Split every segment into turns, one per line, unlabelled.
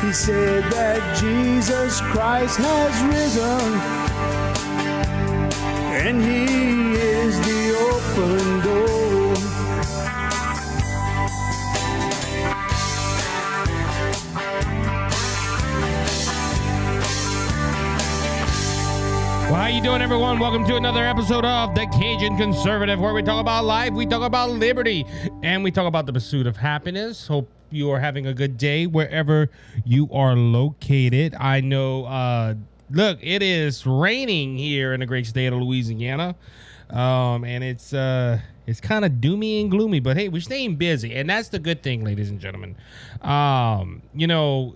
He said that Jesus Christ has risen, and he is the open door.
Well, how you doing, everyone? Welcome to another episode of the Cajun Conservative, where we talk about life, we talk about liberty, and we talk about the pursuit of happiness. Hope you are having a good day wherever you are located. I know, look, it is raining here in the great state of Louisiana, and it's kind of doomy and gloomy, but hey, we're staying busy, and that's the good thing, ladies and gentlemen. You know,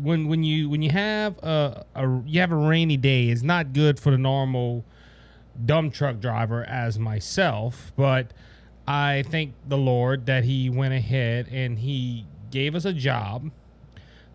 when you have a rainy day, it's not good for the normal dump truck driver as myself, but I thank the Lord that he went ahead and he gave us a job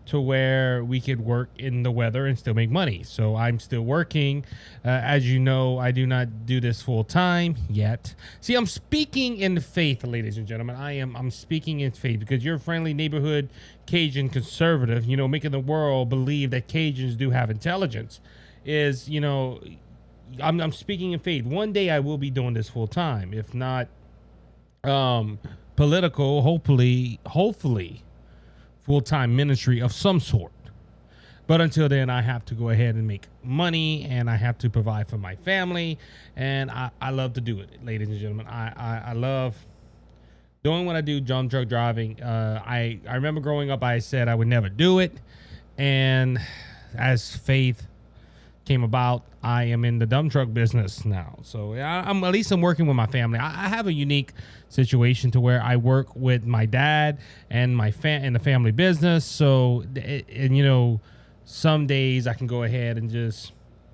to where we could work in the weather and still make money. So I'm still working. As you know, I do not do this full time yet. See, I'm speaking in faith, ladies and gentlemen. I'm speaking in faith because your friendly neighborhood Cajun conservative, you know, making the world believe that Cajuns do have intelligence is, you know, I'm speaking in faith. One day I will be doing this full time, if not political, hopefully full-time ministry of some sort. But until then, I have to go ahead and make money, and I have to provide for my family, and I love to do it, ladies and gentlemen. I love doing what I do, dump truck driving. I remember growing up, I said I would never do it, and as faith came about, I am in the dump truck business now. So I'm working with my family. I have a unique situation to where I work with my dad and my in the family business. So, and you know, some days I can go ahead and just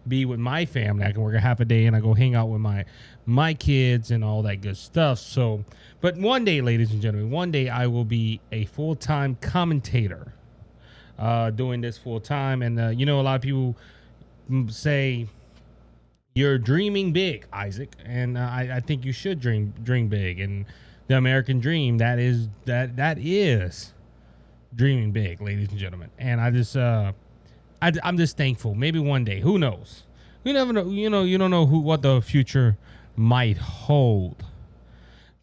be with my family. I can work a half a day and I go hang out with my kids and all that good stuff. So, but one day, ladies and gentlemen, one day I will be a full-time commentator, doing this full-time. And, you know, a lot of people say you're dreaming big, Isaac, and I think you should dream big. And the American dream, that is dreaming big, ladies and gentlemen. And I just I'm just thankful. Maybe one day, who knows? You never know. You know, you don't know what the future might hold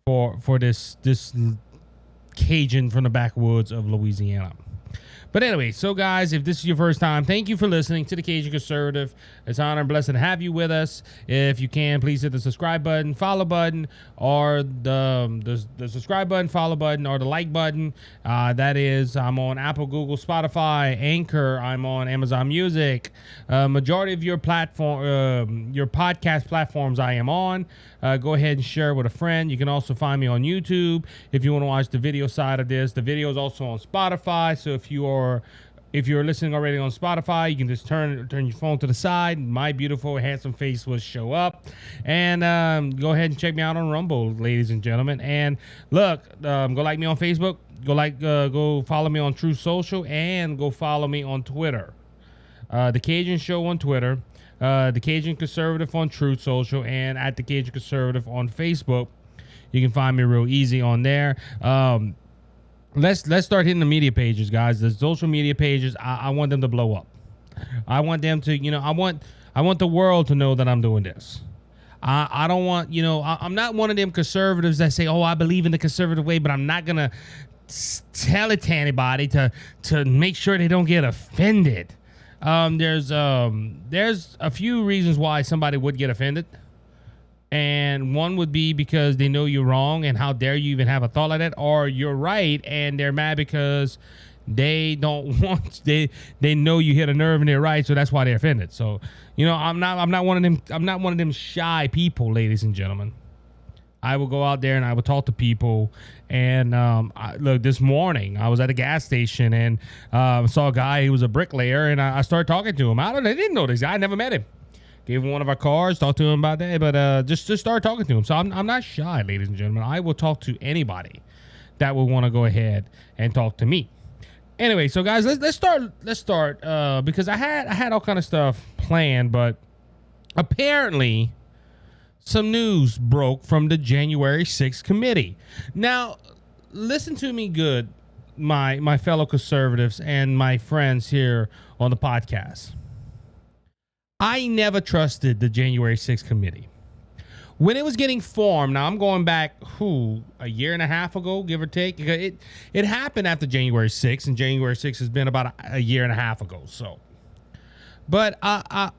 for this Cajun from the backwoods of Louisiana. But anyway, so guys, if this is your first time, thank you for listening to the Cajun Conservative. It's an honor and blessing to have you with us. If you can, please hit the subscribe button, follow button, or the subscribe button, follow button, or the like button. That is, I'm on Apple, Google, Spotify, Anchor. I'm on Amazon Music. Majority of your podcast platforms I am on. Go ahead and share with a friend. You can also find me on YouTube if you want to watch the video side of this. The video is also on Spotify, so if you're listening already on Spotify, you can just turn your phone to the side. My beautiful, handsome face will show up. And go ahead and check me out on Rumble, ladies and gentlemen. And look, go like me on Facebook. Go follow me on Truth Social, and go follow me on Twitter. The Cajun Show on Twitter. The Cajun Conservative on Truth Social, and at the Cajun Conservative on Facebook. You can find me real easy on there. Let's start hitting the media pages, guys. The social media pages, I want them to blow up. I want them to, you know, I want the world to know that I'm doing this. I don't want, you know, I'm not one of them conservatives that say, oh, I believe in the conservative way, but I'm not gonna tell it to anybody to make sure they don't get offended. There's a few reasons why somebody would get offended. And one would be because they know you're wrong, and how dare you even have a thought like that, or you're right and they're mad because they don't want they know you hit a nerve and they're right, so that's why they're offended. So, you know, I'm not one of them shy people, ladies and gentlemen. I will go out there and I will talk to people. And look, this morning I was at a gas station and saw a guy who was a bricklayer, and I started talking to him. I didn't know this guy. I never met him. Gave him one of our cars, talked to him about that, but just start talking to him. So I'm not shy, ladies and gentlemen. I will talk to anybody that would want to go ahead and talk to me. Anyway, so guys, let's start because I had all kind of stuff planned, but apparently some news broke from the January 6th committee. Now, listen to me good, my fellow conservatives and my friends here on the podcast. I never trusted the January 6th committee. When it was getting formed, now I'm going back, a year and a half ago, give or take. It happened after January 6th, and January 6th has been about a year and a half ago. So, but I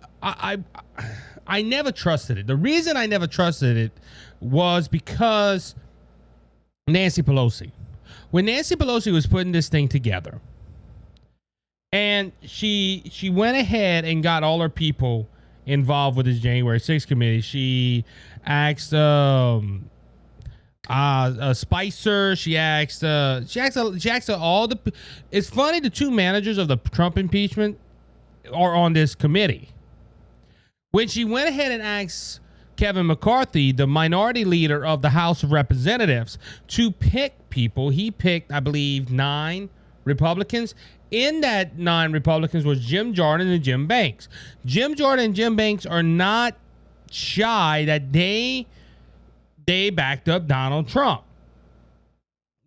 never trusted it. The reason I never trusted it was because Nancy Pelosi. When Nancy Pelosi was putting this thing together, and she went ahead and got all her people involved with this January 6th committee. She asked Spicer. She asked all the. It's funny, the two managers of the Trump impeachment are on this committee. When she went ahead and asked Kevin McCarthy, the minority leader of the House of Representatives, to pick people, he picked, I believe, 9 Republicans. In that 9 Republicans was Jim Jordan and Jim Banks. Jim Jordan and Jim Banks are not shy that they backed up Donald Trump.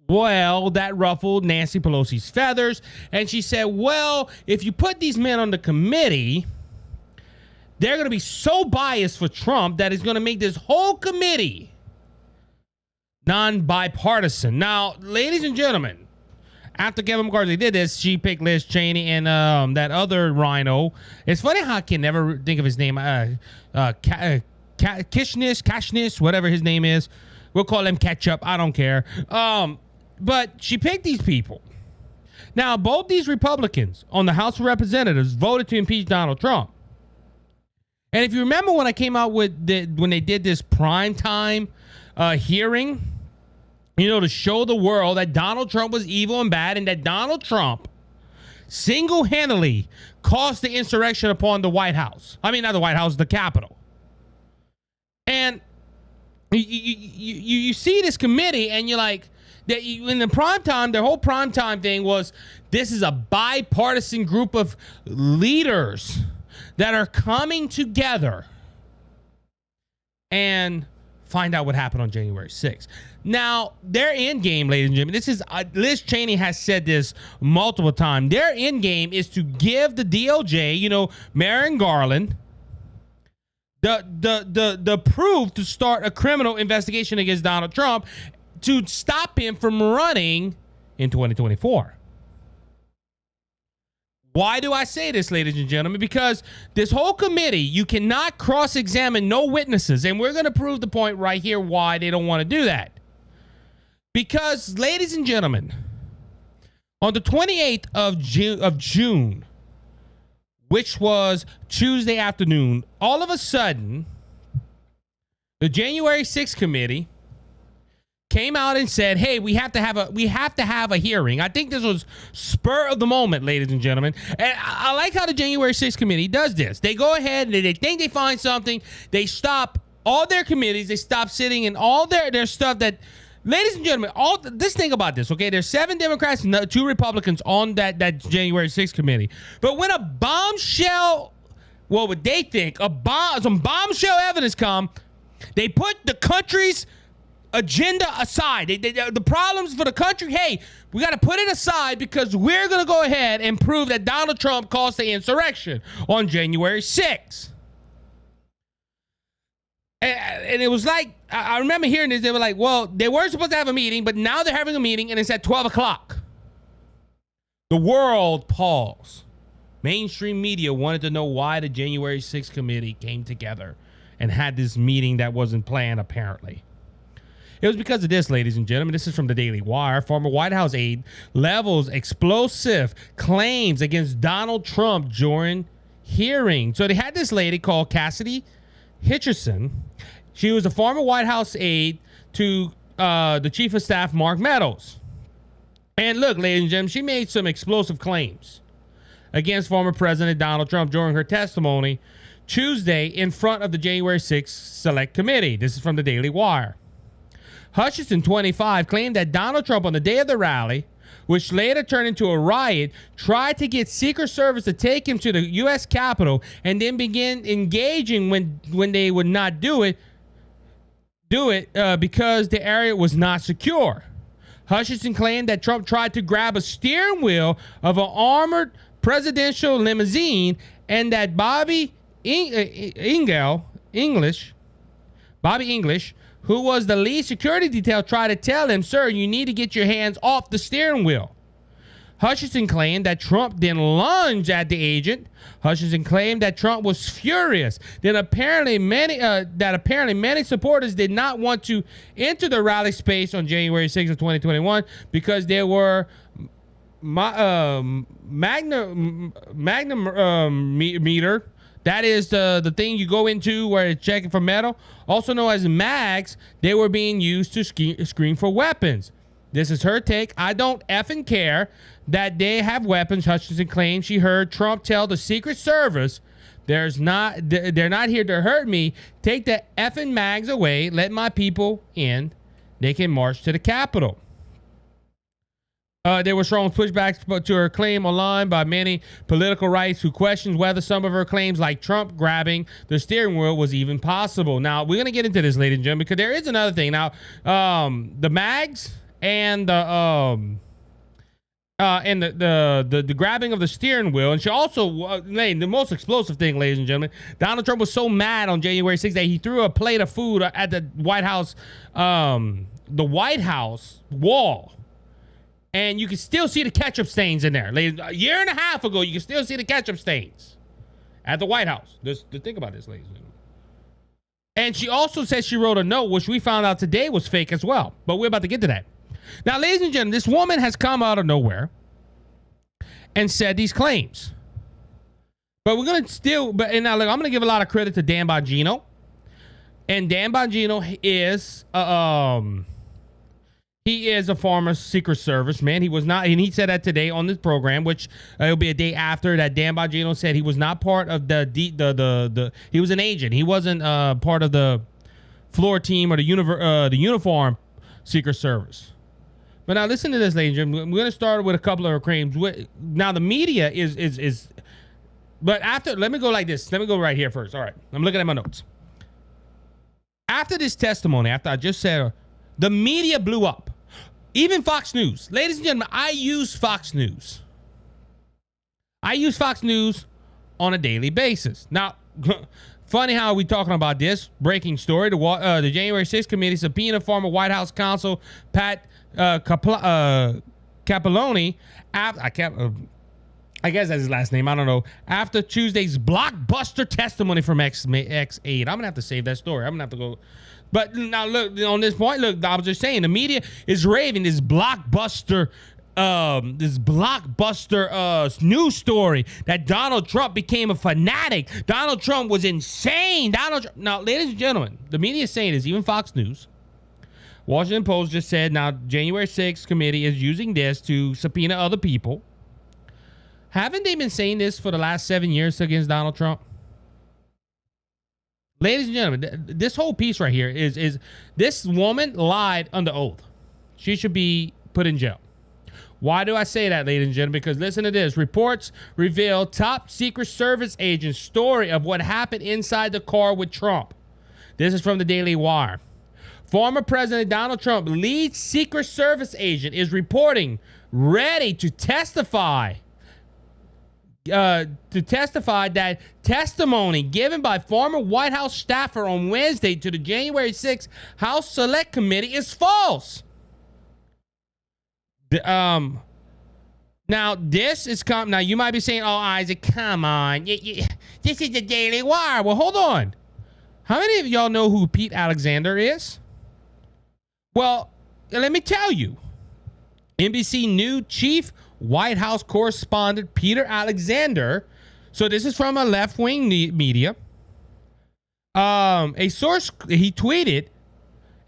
Well, that ruffled Nancy Pelosi's feathers, and she said, well, if you put these men on the committee, they're going to be so biased for Trump that it's going to make this whole committee non-bipartisan. Now, ladies and gentlemen, after Kevin McCarthy did this, she picked Liz Cheney and that other rhino. It's funny how I can never think of his name. Kashnis, whatever his name is. We'll call him Ketchup. I don't care. But she picked these people. Now, both these Republicans on the House of Representatives voted to impeach Donald Trump. And if you remember when I came out with when they did this primetime hearing, to show the world that Donald Trump was evil and bad, and that Donald Trump single-handedly caused the insurrection upon the White House. I mean, not the White House, the Capitol. And you see this committee, and you're like, that in the primetime, the whole primetime thing was, this is a bipartisan group of leaders that are coming together and find out what happened on January 6th. Now, their end game, ladies and gentlemen, this is Liz Cheney has said this multiple times. Their end game is to give the DOJ, Merrick Garland, the proof to start a criminal investigation against Donald Trump to stop him from running in 2024. Why do I say this, ladies and gentlemen? Because this whole committee, you cannot cross-examine no witnesses, and we're going to prove the point right here why they don't want to do that. Because, ladies and gentlemen, on the 28th of June, which was Tuesday afternoon, all of a sudden, the January 6th committee came out and said, hey, we have to have a hearing. I think this was spur of the moment, ladies and gentlemen. And I like how the January 6th committee does this. They go ahead and they think they find something. They stop all their committees. They stop sitting in all their stuff that, ladies and gentlemen, this thing about this, okay? There's 7 Democrats and 2 Republicans on that January 6th committee. But when a bombshell, what would they think? Some bombshell evidence come, they put the country's agenda aside. The problems for the country, hey, we got to put it aside because we're going to go ahead and prove that Donald Trump caused the insurrection on January 6th. And it was like, I remember hearing this, they were like, well, they weren't supposed to have a meeting, but now they're having a meeting and it's at 12 o'clock. The world paused. Mainstream media wanted to know why the January 6th committee came together and had this meeting that wasn't planned, apparently. It was because of this, ladies and gentlemen. This is from the Daily Wire. Former White House aide levels explosive claims against Donald Trump during hearing. So they had this lady called Cassidy Hutchinson. She was a former White House aide to the Chief of Staff, Mark Meadows. And look, ladies and gentlemen, she made some explosive claims against former President Donald Trump during her testimony Tuesday in front of the January 6th Select Committee. This is from the Daily Wire. Hutchinson, 25, claimed that Donald Trump on the day of the rally, which later turned into a riot, tried to get Secret Service to take him to the U.S. Capitol and then begin engaging when they would not do it because the area was not secure. Hutchinson claimed that Trump tried to grab a steering wheel of an armored presidential limousine and that Bobby English, who was the lead security detail, tried to tell him, "Sir, you need to get your hands off the steering wheel." Hutchinson claimed that Trump then lunged at the agent. Hutchinson claimed that Trump was furious. Then apparently many supporters did not want to enter the rally space on January 6th of 2021 because there were meter. That is the thing you go into where it's checking for metal, also known as mags. They were being used to screen for weapons. This is her take. "I don't effing care that they have weapons," Hutchinson claimed she heard Trump tell the Secret Service, they're not here to hurt me. Take the effing mags away. Let my people in. They can march to the Capitol. There were strong pushbacks to her claim online by many political rights who questioned whether some of her claims, like Trump grabbing the steering wheel, was even possible. Now, we're going to get into this, ladies and gentlemen, because there is another thing. Now, the mags and the grabbing of the steering wheel, and she also the most explosive thing, ladies and gentlemen. Donald Trump was so mad on January 6th that he threw a plate of food at the White House wall, and you can still see the ketchup stains in there. Ladies, a year and a half ago, you can still see the ketchup stains at the White House. Just think about this, ladies and gentlemen. And she also said she wrote a note, which we found out today was fake as well. But we're about to get to that. Now, ladies and gentlemen, this woman has come out of nowhere and said these claims. But we're going to still, I'm going to give a lot of credit to Dan Bongino. And Dan Bongino is, he is a former Secret Service man. He was not, and he said that today on this program, which it'll be a day after that Dan Bongino said he was not part of he was an agent. He wasn't part of the floor team or the uniform Secret Service. But now listen to this, ladies and gentlemen. We're going to start with a couple of her claims. Now the media is, but after, let me go like this. Let me go right here first. All right. I'm looking at my notes. After this testimony, after I just said, the media blew up. Even Fox News. Ladies and gentlemen, I use Fox News. I use Fox News on a daily basis. Now, funny how we talking about this breaking story. The January 6th committee subpoenaed former White House counsel Pat Capelloni. I guess that's his last name. I don't know. After Tuesday's blockbuster testimony from X8. I'm going to have to save that story. I'm going to have to go. But now, look, on this point, look, I was just saying, the media is raving this blockbuster news story that Donald Trump became a fanatic. Donald Trump was insane. Now, ladies and gentlemen, the media is saying this, even Fox News. Washington Post just said, now, January 6th committee is using this to subpoena other people. Haven't they been saying this for the last 7 years against Donald Trump? Ladies and gentlemen, this whole piece right here is this woman lied under oath. She should be put in jail. Why do I say that, ladies and gentlemen? Because listen to this. Reports reveal top Secret Service agent's story of what happened inside the car with Trump. This is from the Daily Wire. Former President Donald Trump, lead Secret Service agent, is reporting ready to testify. That testimony given by former White House staffer on Wednesday to the January 6th House Select Committee is false. Now this is now you might be saying, "Oh, Isaac, come on, this is the Daily Wire." Well, hold on. How many of y'all know who Pete Alexander is? Well, let me tell you. NBC new chief White House correspondent Peter Alexander. So this is from a left-wing media. A source, he tweeted,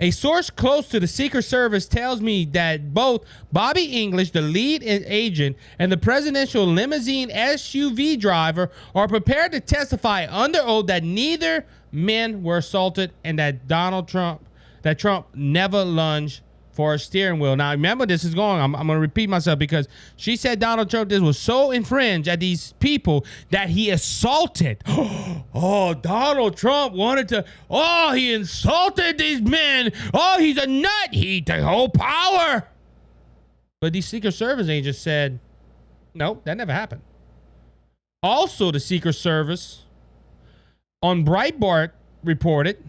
a source close to the Secret Service tells me that both Bobby English, the lead agent, and the presidential limousine SUV driver are prepared to testify under oath that neither men were assaulted and that Trump never lunged for a steering wheel. Now, remember, this is going, I'm going to repeat myself because she said Donald Trump was so infringed at these people that he assaulted. Oh, Donald Trump he insulted these men. Oh, he's a nut. He took whole power. But these Secret Service agents said, no, that never happened. Also, the Secret Service on Breitbart reported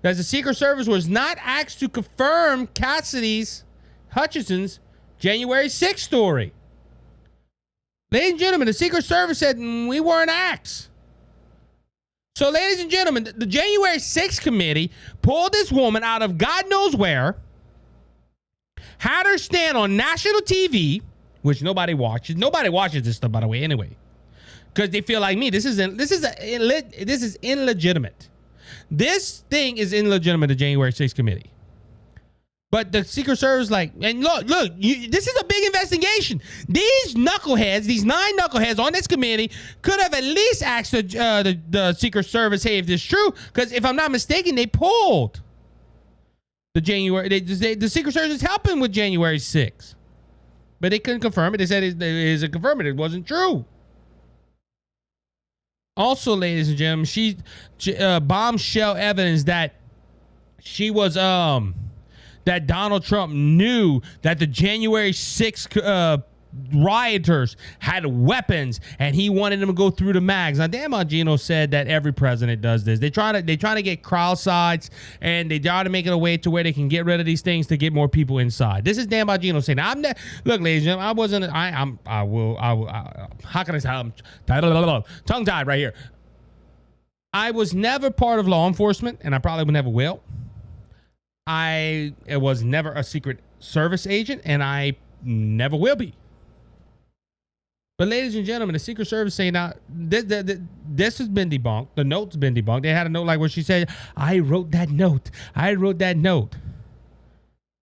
that the Secret Service was not asked to confirm Cassidy Hutchinson's January 6th story. Ladies and gentlemen, the Secret Service said we weren't asked. So, ladies and gentlemen, the January 6th committee pulled this woman out of God knows where, had her stand on national TV, which nobody watches. Nobody watches this stuff, by the way, anyway, because they feel like me. This is illegitimate. This thing is illegitimate. The January 6th committee. But the Secret Service, and look, this is a big investigation. These knuckleheads, these 9 knuckleheads on this committee, could have at least asked the Secret Service, hey, if this is true, because if I'm not mistaken, they pulled the the Secret Service is helping with January 6th. But they couldn't confirm it. They said it is a confirmed. It wasn't true. Also, ladies and gentlemen, she bombshell evidence that she was that Donald Trump knew that the January 6th rioters had weapons and he wanted them to go through the mags. Now, Dan Bongino said that every president does this. They try to get crowd sides and they try to make it a way to where they can get rid of these things to get more people inside. This is Dan Bongino saying, look, ladies and gentlemen, how can I say, tongue tied right here. I was never part of law enforcement and I probably never will. I was never a Secret Service agent, and I never will be. But, ladies and gentlemen, the Secret Service saying now this has been debunked. The note's been debunked. They had a note like where she said, "I wrote that note. I wrote that note."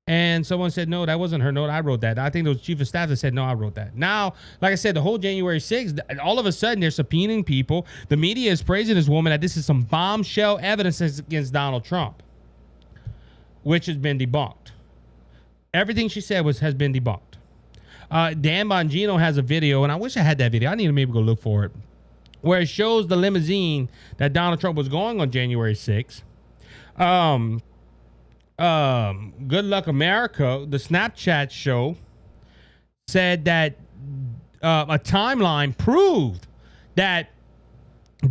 And someone said, "No, that wasn't her note. I wrote that." I think it was chief of staff that said, "No, I wrote that." Now, like I said, the whole January 6th, all of a sudden they're subpoenaing people. The media is praising this woman that this is some bombshell evidence against Donald Trump, which has been debunked. Everything she said has been debunked. Dan Bongino has a video, and I wish I had that video. I need to maybe go look for it, where it shows the limousine that Donald Trump was going on January 6th. Good Luck America, the Snapchat show, said that a timeline proved that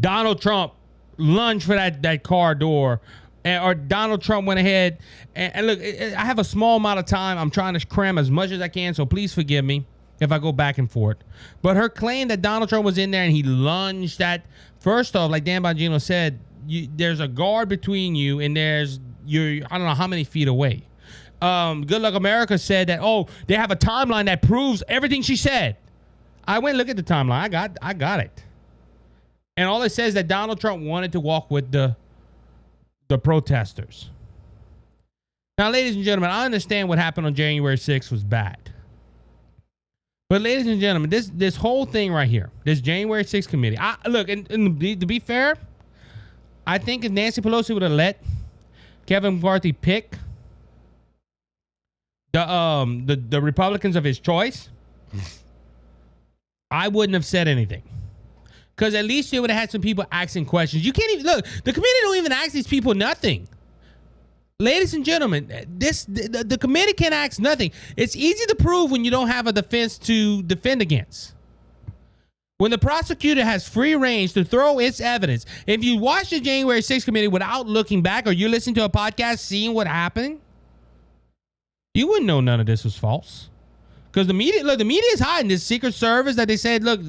Donald Trump lunged for that car door, or Donald Trump went ahead and look, I have a small amount of time. I'm trying to cram as much as I can, so please forgive me if I go back and forth. But her claim that Donald Trump was in there and he lunged that, first off, like Dan Bongino said, there's a guard between you and you're I don't know how many feet away. Good Luck America said that, they have a timeline that proves everything she said. I went and looked at the timeline. I got it. And all it says that Donald Trump wanted to walk with the protesters. Now, ladies and gentlemen, I understand what happened on January 6th was bad. But, ladies and gentlemen, this whole thing right here, this January 6th committee, look, and to be fair, I think if Nancy Pelosi would have let Kevin McCarthy pick the Republicans of his choice, I wouldn't have said anything. Because at least you would have had some people asking questions. You can't even, look, the committee don't even ask these people nothing. Ladies and gentlemen, the committee can't ask nothing. It's easy to prove when you don't have a defense to defend against. When the prosecutor has free range to throw its evidence. If you watch the January 6th committee without looking back, or you listen to a podcast seeing what happened, you wouldn't know none of this was false. Because the media is hiding this Secret Service that they said, look,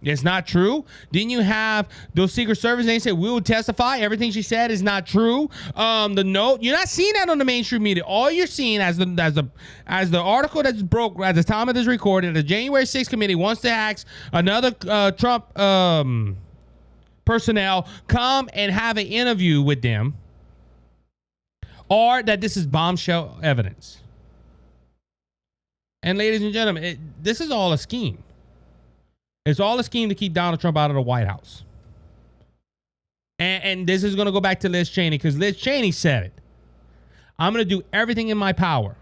it's not true. Didn't you have those Secret Service? They said we will testify. Everything she said is not true. The note, you're not seeing that on the mainstream media. All you're seeing as the article that's broke at the time of this recording, the January 6th committee wants to ask another Trump personnel come and have an interview with them, or that this is bombshell evidence. And ladies and gentlemen, this is all a scheme. It's all a scheme to keep Donald Trump out of the White House. And this is going to go back to Liz Cheney, because Liz Cheney said it. I'm going to do everything in my power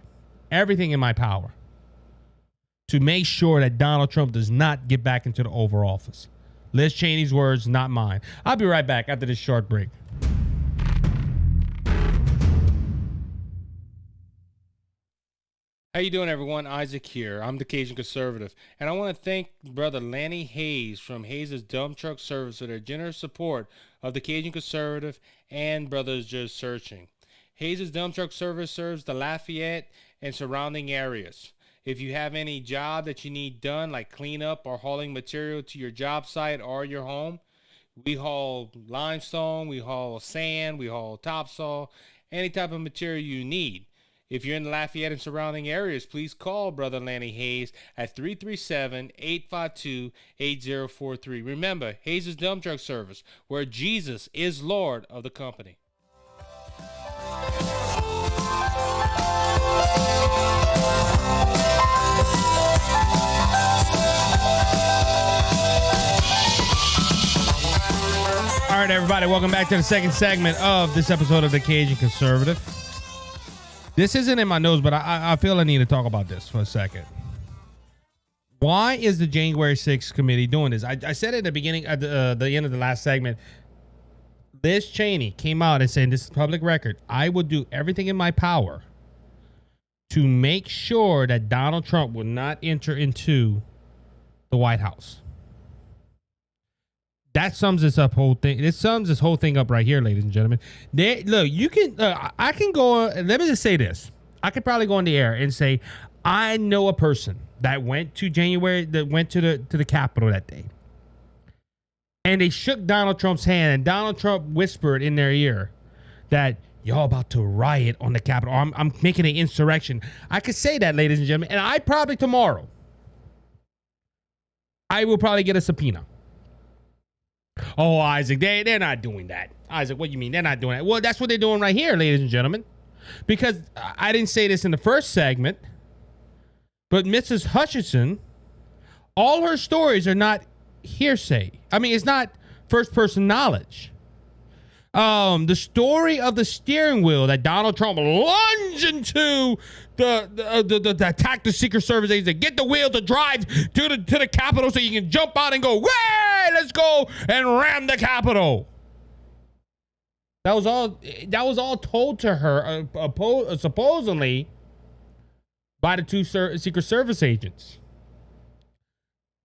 to make sure that Donald Trump does not get back into the Oval Office. Liz Cheney's words, not mine. I'll be right back after this short break. How you doing, everyone? Isaac here. I'm the Cajun Conservative, and I want to thank Brother Lanny Hayes from Hayes' Dump Truck Service for their generous support of the Cajun Conservative and Brothers Just Searching. Hayes' Dump Truck Service serves the Lafayette and surrounding areas. If you have any job that you need done, like cleanup or hauling material to your job site or your home, we haul limestone, we haul sand, we haul topsoil, any type of material you need. If you're in the Lafayette and surrounding areas, please call Brother Lanny Hayes at 337-852-8043. Remember, Hayes' Dump Truck Service, where Jesus is Lord of the company. All right, everybody, welcome back to the second segment of this episode of the Cajun Conservative. This isn't in my notes, but I feel I need to talk about this for a second. Why is the January 6th committee doing this? I said at the beginning, at the end of the last segment, Liz Cheney came out and said, this is public record, I will do everything in my power to make sure that Donald Trump will not enter into the White House. That sums this whole thing. It sums this whole thing up right here, ladies and gentlemen. Look, you can. I can go. Let me just say this. I could probably go on the air and say, I know a person that went to the Capitol that day, and they shook Donald Trump's hand, and Donald Trump whispered in their ear that y'all about to riot on the Capitol. I'm making an insurrection. I could say that, ladies and gentlemen, and I probably tomorrow, I will probably get a subpoena. Oh, Isaac, they're not doing that. Isaac, what do you mean? They're not doing that. Well, that's what they're doing right here, ladies and gentlemen. Because I didn't say this in the first segment, but Mrs. Hutchinson, all her stories are not hearsay. I mean, it's not first-person knowledge. The story of the steering wheel that Donald Trump lunged into the attack the Secret Service agents, to get the wheel to drive to the Capitol so you can jump out and go, hey, let's go and ram the Capitol. That was all told to her supposedly by the two Secret Service agents.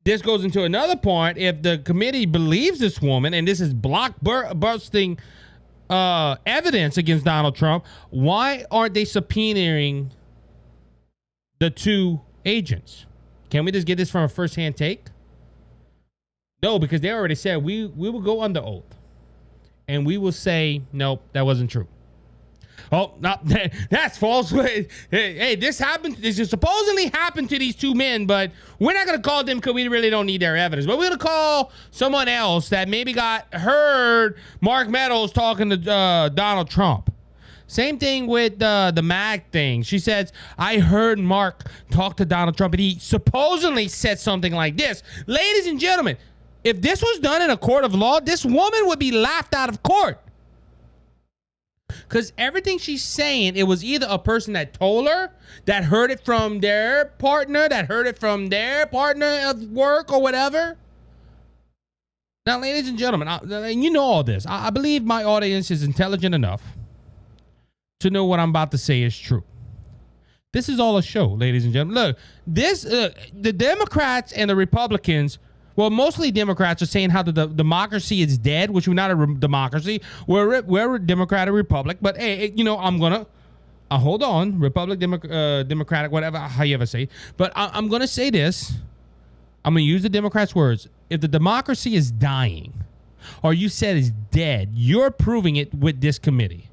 This goes into another point. If the committee believes this woman, and this is blockbusting evidence against Donald Trump, why aren't they subpoenaing the two agents? Can we just get this from a first-hand take? No, because they already said we will go under oath, and we will say, nope, that wasn't true. Oh, no, that's false. Hey, this happened. This is supposedly happened to these two men, but we're not going to call them because we really don't need their evidence. But we're going to call someone else that maybe heard Mark Meadows talking to Donald Trump. Same thing with the MAG thing. She says, I heard Mark talk to Donald Trump, and he supposedly said something like this. Ladies and gentlemen, if this was done in a court of law, this woman would be laughed out of court. Because everything she's saying, it was either a person that told her, that heard it from their partner, that heard it from their partner of work or whatever. Now, ladies and gentlemen, and you know all this. I believe my audience is intelligent enough to know what I'm about to say is true. This is all a show, ladies and gentlemen. Look, the Democrats and the Republicans, well, mostly Democrats are saying how the democracy is dead, which we're not a democracy. We're a democratic republic. But, hey, I'm going to hold on. Republic, democratic, whatever, how you ever say it. But I'm going to say this. I'm going to use the Democrats' words. If the democracy is dying, or you said is dead, you're proving it with this committee.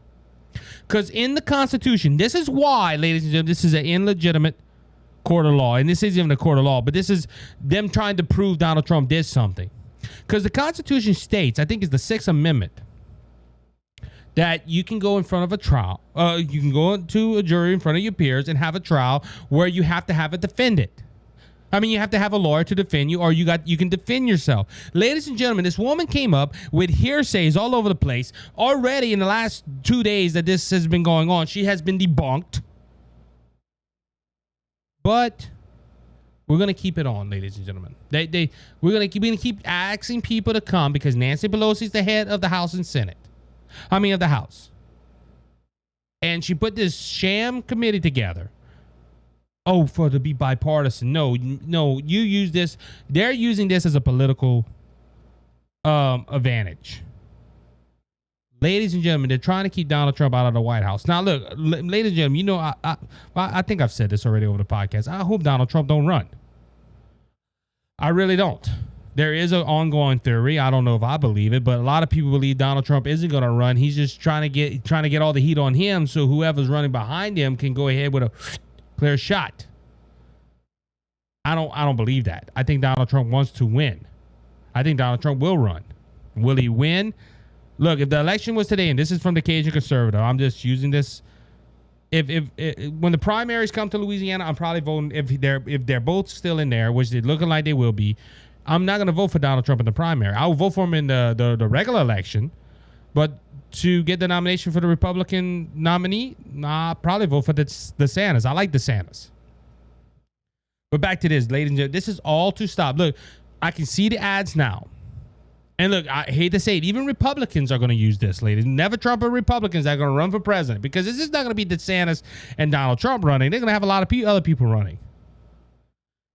Because in the Constitution, this is why, ladies and gentlemen, this is an illegitimate court of law, and this isn't even a court of law, but this is them trying to prove Donald Trump did something. Because the Constitution states, I think it's the 6th Amendment, that you can go in front of a trial, you can go to a jury in front of your peers and have a trial where you have to have a defendant. I mean, you have to have a lawyer to defend you, or you can defend yourself. Ladies and gentlemen, this woman came up with hearsays all over the place. Already in the last 2 days that this has been going on, she has been debunked. But we're gonna keep it on, ladies and gentlemen. We're gonna keep asking people to come because Nancy Pelosi's the head of the House and Senate. Of the House. And she put this sham committee together Oh, for to be bipartisan. No, no, you use this. They're using this as a political advantage. Ladies and gentlemen, they're trying to keep Donald Trump out of the White House. Now, look, ladies and gentlemen, you know, I think I've said this already over the podcast. I hope Donald Trump don't run. I really don't. There is an ongoing theory. I don't know if I believe it, but a lot of people believe Donald Trump isn't going to run. He's just trying to get all the heat on him, so whoever's running behind him can go ahead with a clear shot. I don't believe that. I think Donald Trump wants to win. I think Donald Trump will run. Will he win? Look, if the election was today, and this is from the Cajun Conservative, I'm just using this. If when the primaries come to Louisiana, I'm probably voting if they're both still in there, which they're looking like they will be. I'm not going to vote for Donald Trump in the primary. I will vote for him in the regular election, but to get the nomination for the Republican nominee, I'll probably vote for the DeSantis. I like DeSantis. But back to this, ladies and gentlemen, this is all to stop. Look, I can see the ads now. And look, I hate to say it, even Republicans are going to use this, ladies. Never Trump or Republicans that are going to run for president, because this is not going to be DeSantis and Donald Trump running. They're going to have a lot of other people running.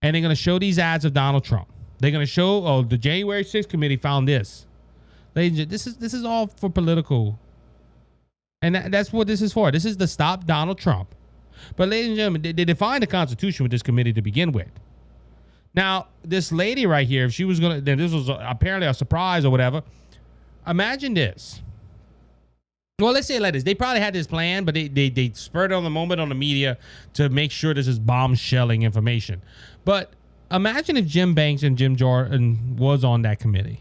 And they're going to show these ads of Donald Trump. They're going to show, oh, the January 6th committee found this. Ladies and gentlemen, this is all for political. And that's what this is for. This is to stop Donald Trump. But ladies and gentlemen, they defined the Constitution with this committee to begin with. Now, this lady right here, if she was going to, then this was apparently a surprise or whatever. Imagine this. Well, let's say it like this. They probably had this plan, but they spurred it on the moment on the media to make sure this is bombshelling information. But imagine if Jim Banks and Jim Jordan was on that committee.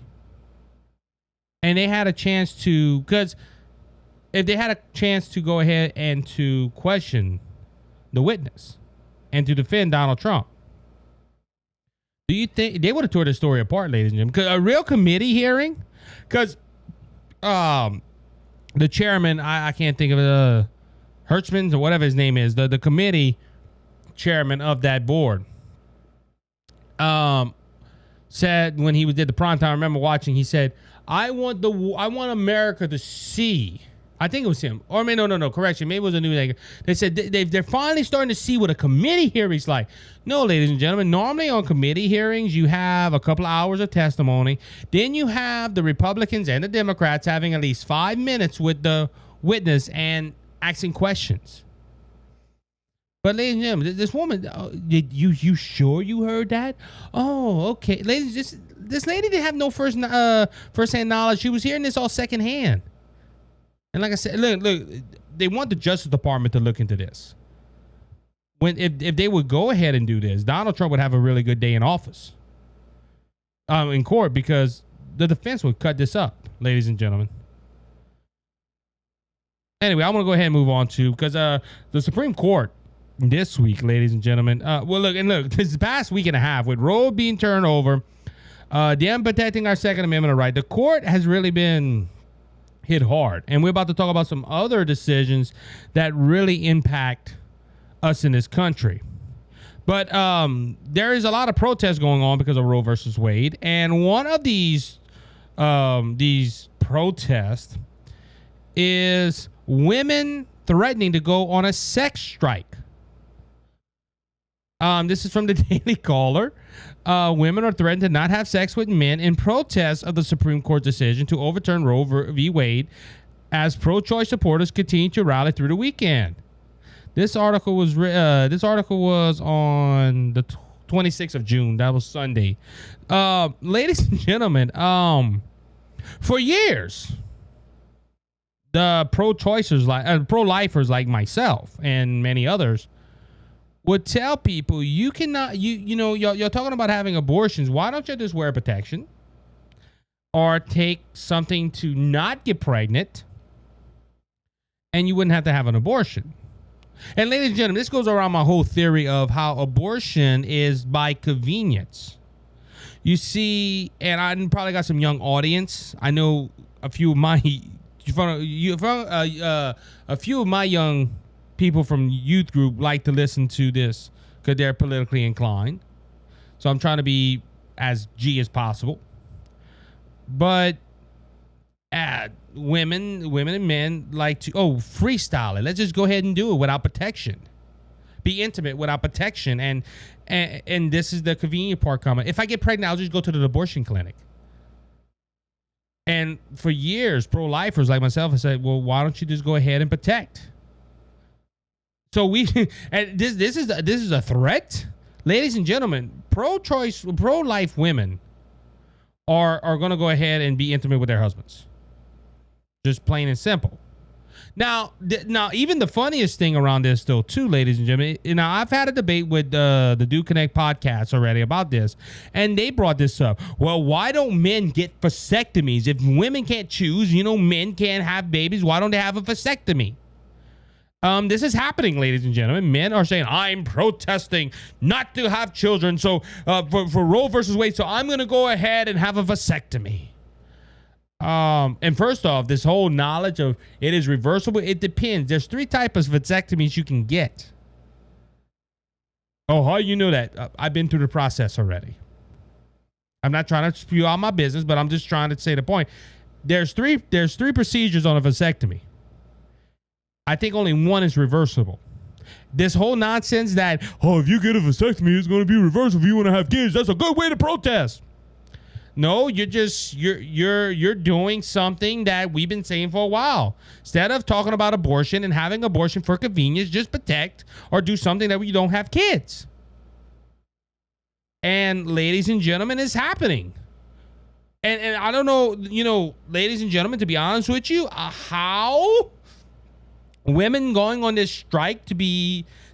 And they had a chance to, because if they had a chance to go ahead and to question the witness and to defend Donald Trump, do you think they would have tore the story apart, ladies and gentlemen? Because a real committee hearing, because the chairman, I can't think of it, Hertzman or whatever his name is, the committee chairman of that board, said when he did the primetime, I remember watching, he said, I want America to see. I think it was him. Or no, correction. Maybe it was a new thing. They said they're finally starting to see what a committee hearing's like. No, ladies and gentlemen, normally on committee hearings, you have a couple of hours of testimony. Then you have the Republicans and the Democrats having at least 5 minutes with the witness and asking questions. But ladies and gentlemen, this woman, did you sure you heard that? Oh, okay. Ladies, this lady didn't have no first-hand knowledge. She was hearing this all secondhand. And like I said, look, they want the Justice Department to look into this. If they would go ahead and do this, Donald Trump would have a really good day in office, in court, because the defense would cut this up, ladies and gentlemen. Anyway, I want to go ahead and move on to, because the Supreme Court this week, ladies and gentlemen, look, this past week and a half with Roe being turned over, them protecting our Second Amendment right, the court has really been hit hard. And we're about to talk about some other decisions that really impact us in this country. But there is a lot of protests going on because of Roe versus Wade. And one of these protests is women threatening to go on a sex strike. This is from the Daily Caller. Women are threatened to not have sex with men in protest of the Supreme Court decision to overturn Roe v. Wade as pro-choice supporters continue to rally through the weekend. This article was on the 26th of June. That was Sunday. Ladies and gentlemen, for years, the pro-choicers, pro-lifers like myself and many others, would tell people, you cannot, you're talking about having abortions. Why don't you just wear protection or take something to not get pregnant, and you wouldn't have to have an abortion? And ladies and gentlemen, this goes around my whole theory of how abortion is by convenience. You see, and I probably got some young audience. I know a few of my young people from youth group like to listen to this because they're politically inclined. So I'm trying to be as G as possible. But women and men like to freestyle it. Let's just go ahead and do it without protection. be intimate without protection. And this is the convenient part coming. If I get pregnant, I'll just go to the abortion clinic. And for years, pro-lifers like myself have said, well, why don't you just go ahead and protect? So and this is a threat. Ladies and gentlemen, pro-choice, pro-life women are going to go ahead and be intimate with their husbands. Just plain and simple. Now, even the funniest thing around this, though, too, ladies and gentlemen, I've had a debate with the Do Connect podcast already about this, and they brought this up. Well, why don't men get vasectomies? If women can't choose, men can't have babies, why don't they have a vasectomy? This is happening, ladies and gentlemen. Men are saying, I'm protesting not to have children, so for Roe versus Wade, so I'm going to go ahead and have a vasectomy. And first off, this whole knowledge of it is reversible, it depends. There's 3 types of vasectomies you can get. Oh, how you know that? I've been through the process already. I'm not trying to spew out my business, but I'm just trying to say the point. There's three procedures on a vasectomy. I think only one is reversible. This whole nonsense that, if you get a vasectomy, it's going to be reversible if you want to have kids. That's a good way to protest. No, you're doing something that we've been saying for a while. Instead of talking about abortion and having abortion for convenience, just protect or do something that you don't have kids. And ladies and gentlemen, it's happening. And I don't know, ladies and gentlemen, to be honest with you, how women going on this strike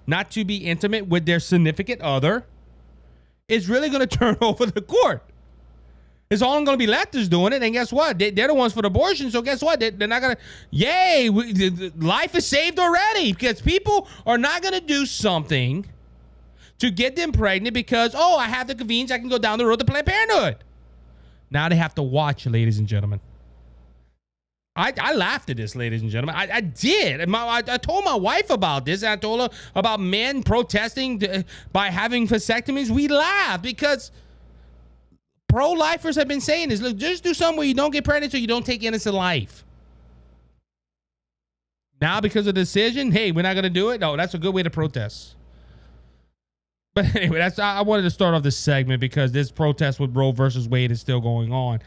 not to be intimate with their significant other is really going to turn over the court. It's all going to be left is doing it. And guess what? They're the ones for the abortion. So guess what? They're not going to, life is saved already because people are not going to do something to get them pregnant because, I have the convenience. I can go down the road to Planned Parenthood. Now they have to watch, ladies and gentlemen. I laughed at this, ladies and gentlemen. I did. I told my wife about this. And I told her about men protesting by having vasectomies. We laughed because pro-lifers have been saying this. Look, just do something where you don't get pregnant so you don't take innocent life. Now, because of the decision, hey, we're not going to do it. No, that's a good way to protest. But anyway, I wanted to start off this segment because this protest with Roe versus Wade is still going on.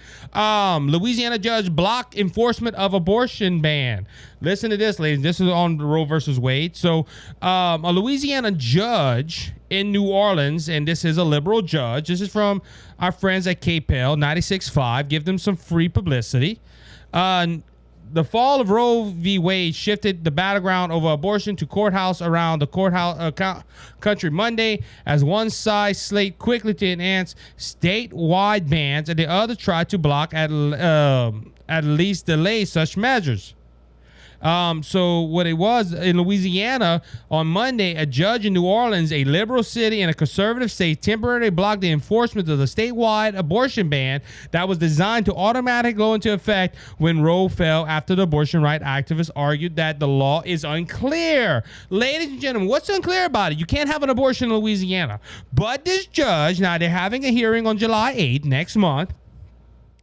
Louisiana judge blocked enforcement of abortion ban. Listen to this, ladies. This is on Roe versus Wade. So a Louisiana judge in New Orleans, and this is a liberal judge. This is from our friends at KPEL 96.5. Give them some free publicity. The fall of Roe v. Wade shifted the battleground over abortion to courthouse around the country Monday as one side slate quickly to enhance statewide bans and the other tried to block at least delay such measures. So what it was in Louisiana on Monday, a judge in New Orleans, a liberal city and a conservative state, temporarily blocked the enforcement of the statewide abortion ban that was designed to automatically go into effect when Roe fell after the abortion right activists argued that the law is unclear. Ladies and gentlemen, what's unclear about it? You can't have an abortion in Louisiana. But this judge, now they're having a hearing on July 8th, next month.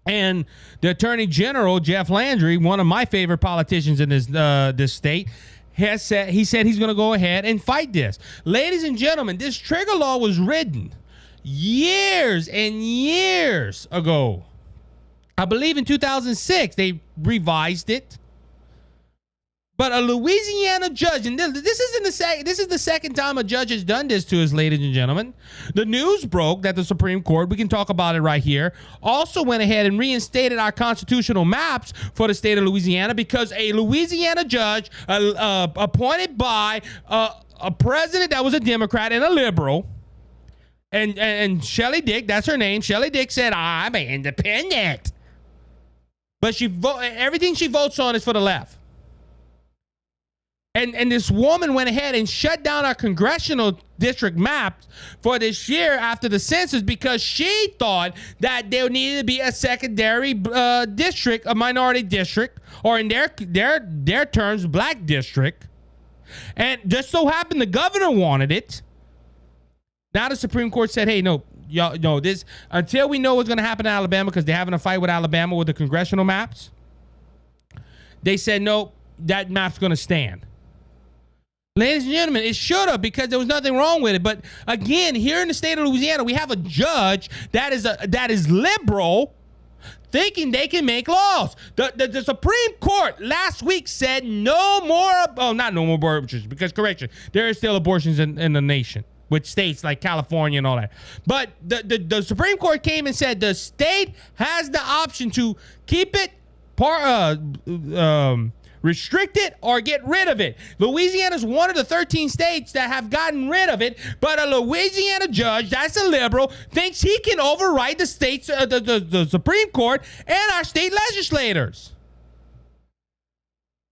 And the Attorney General, Jeff Landry, one of my favorite politicians in this state, has said he's going to go ahead and fight this. Ladies and gentlemen, this trigger law was written years and years ago. I believe in 2006 they revised it. But a Louisiana judge, and this is the second time a judge has done this to us, ladies and gentlemen. The news broke that the Supreme Court, we can talk about it right here, also went ahead and reinstated our constitutional maps for the state of Louisiana because a Louisiana judge appointed by a president that was a Democrat and a liberal, and Shelley Dick, that's her name. Shelley Dick said, I'm an independent. But everything she votes on is for the left. And this woman went ahead and shut down our congressional district maps for this year after the census because she thought that there needed to be a secondary district, a minority district, or in their terms, black district. And just so happened the governor wanted it. Now the Supreme Court said, hey, no, y'all know this until we know what's going to happen in Alabama because they're having a fight with Alabama with the congressional maps. They said, no, that map's going to stand. Ladies and gentlemen, it should have, because there was nothing wrong with it. But again, here in the state of Louisiana, we have a judge that is liberal, thinking they can make laws. The Supreme Court last week said no more, not no more abortions, because correction, there are still abortions in the nation, with states like California and all that. But the Supreme Court came and said the state has the option to keep it, restrict it, or get rid of it. Louisiana is one of the 13 states that have gotten rid of it, but a Louisiana judge, that's a liberal, thinks he can override the state's the Supreme Court and our state legislators.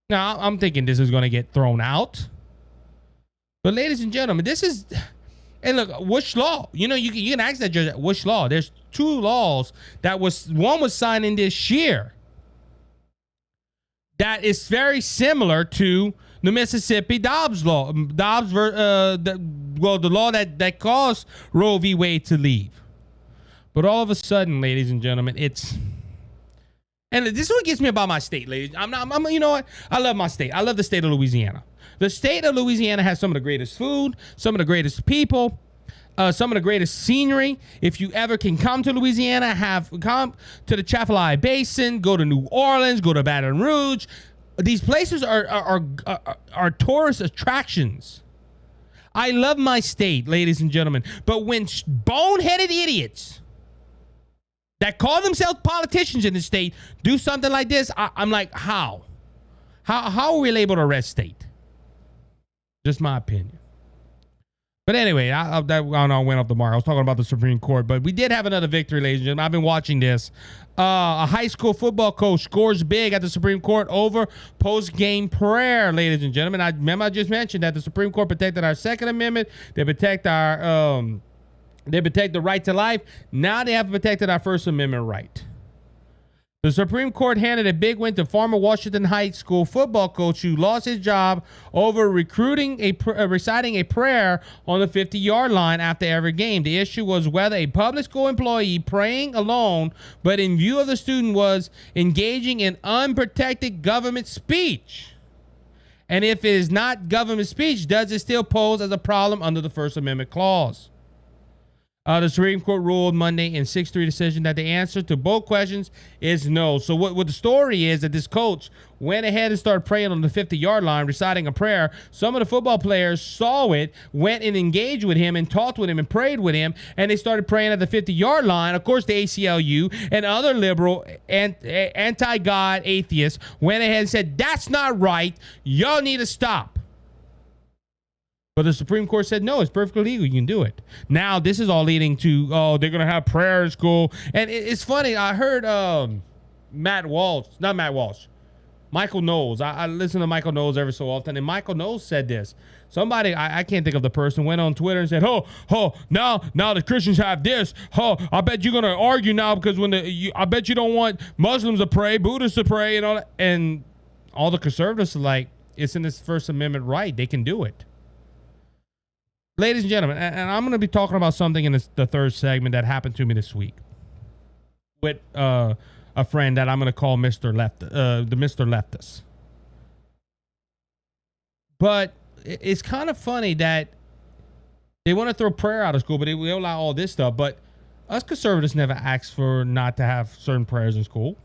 Now, I'm thinking this is going to get thrown out. But ladies and gentlemen, this is... And look, which law? You can ask that judge, which law? There's two laws one was signed in this year that is very similar to the Mississippi Dobbs law. The law that caused Roe v. Wade to leave. But all of a sudden, ladies and gentlemen, and this is what gets me about my state, ladies. You know what? I love my state. I love the state of Louisiana. The state of Louisiana has some of the greatest food, some of the greatest people, some of the greatest scenery. If you ever can come to Louisiana, come to the Chaffalay Basin, go to New Orleans, go to Baton Rouge. These places are tourist attractions. I love my state, ladies and gentlemen. But when boneheaded idiots that call themselves politicians in the state do something like this, I'm like, how? How are we able to arrest state? Just my opinion. But anyway, I went off the mark. I was talking about the Supreme Court, but we did have another victory, ladies and gentlemen. I've been watching this. A high school football coach scores big at the Supreme Court over post-game prayer, ladies and gentlemen. I just mentioned that the Supreme Court protected our Second Amendment. They protect they protect the right to life. Now they have protected our First Amendment right. The Supreme Court handed a big win to former Washington High School football coach who lost his job over reciting a prayer on the 50-yard line after every game. The issue was whether a public school employee praying alone, but in view of the student, was engaging in unprotected government speech. And if it is not government speech, does it still pose as a problem under the First Amendment clause? The Supreme Court ruled Monday in 6-3 decision that the answer to both questions is no. So what the story is that this coach went ahead and started praying on the 50-yard line, reciting a prayer. Some of the football players saw it, went and engaged with him and talked with him and prayed with him, and they started praying at the 50-yard line. Of course, the ACLU and other liberal and anti-God atheists went ahead and said, that's not right. Y'all need to stop. But the Supreme Court said, no, it's perfectly legal. You can do it. Now, this is all leading to, they're going to have prayer in school. And it's funny. I heard Michael Knowles. I listen to Michael Knowles every so often. And Michael Knowles said this. Somebody, I can't think of the person, went on Twitter and said, now the Christians have this. I bet you're going to argue now because I bet you don't want Muslims to pray, Buddhists to pray, and all that. And all the conservatives are like, it's in this First Amendment right. They can do it. Ladies and gentlemen, and I'm going to be talking about something in the third segment that happened to me this week with a friend that I'm going to call Mr. Leftist. But it's kind of funny that they want to throw prayer out of school, but they will allow all this stuff. But us conservatives never asked for not to have certain prayers in school.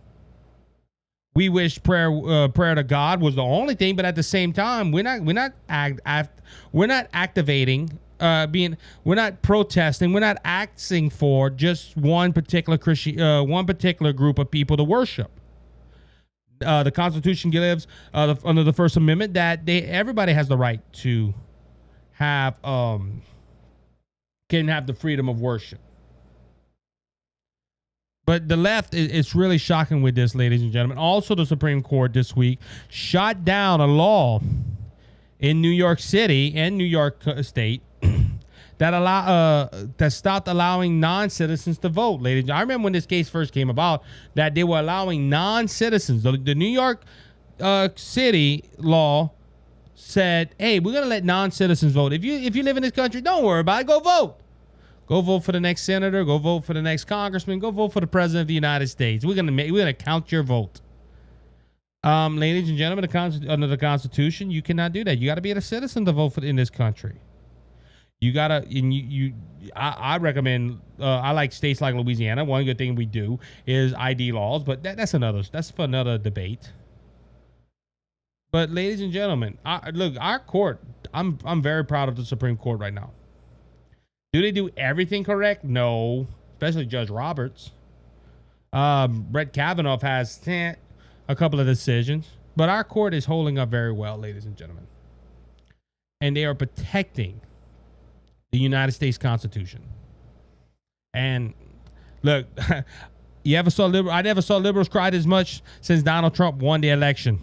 We wish prayer to God was the only thing, but at the same time, we're not activating. We're not protesting. We're not asking for just one particular group of people to worship. The Constitution gives under the First Amendment that everybody has the right to have can have the freedom of worship. But the left is really shocking with this, ladies and gentlemen. Also, the Supreme Court this week shot down a law in New York City and New York State that stopped allowing non-citizens to vote, ladies. I remember when this case first came about that they were allowing non-citizens. The New York City law said, "Hey, we're gonna let non-citizens vote. If you live in this country, don't worry about it. Go vote." Go vote for the next senator. Go vote for the next congressman. Go vote for the president of the United States. We're gonna count your vote. Ladies and gentlemen, under the Constitution, you cannot do that. You got to be a citizen to vote in this country. You gotta, and I recommend. I like states like Louisiana. One good thing we do is ID laws, but that's for another debate. But ladies and gentlemen, look, our court. I'm very proud of the Supreme Court right now. Do they do everything correct? No, especially Judge Roberts. Brett Kavanaugh has a couple of decisions, but our court is holding up very well, ladies and gentlemen, and they are protecting the United States Constitution. And look, I never saw liberals cry as much since Donald Trump won the election.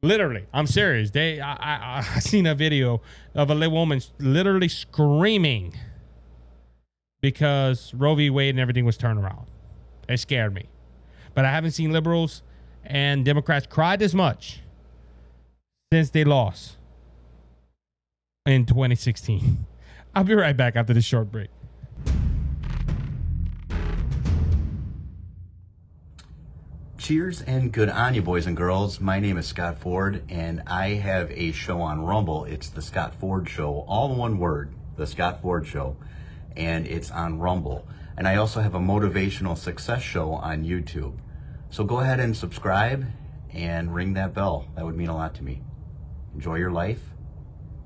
Literally, I'm serious. I seen a video of a woman literally screaming because Roe v. Wade and everything was turned around. It scared me. But I haven't seen liberals and Democrats cry this much since they lost in 2016. I'll be right back after this short break.
Cheers and good on you, boys and girls. My name is Scott Ford, and I have a show on Rumble. It's the Scott Ford Show, all in one word, the Scott Ford Show, and it's on Rumble. And I also have a motivational success show on YouTube. So go ahead and subscribe and ring that bell. That would mean a lot to me. Enjoy your life.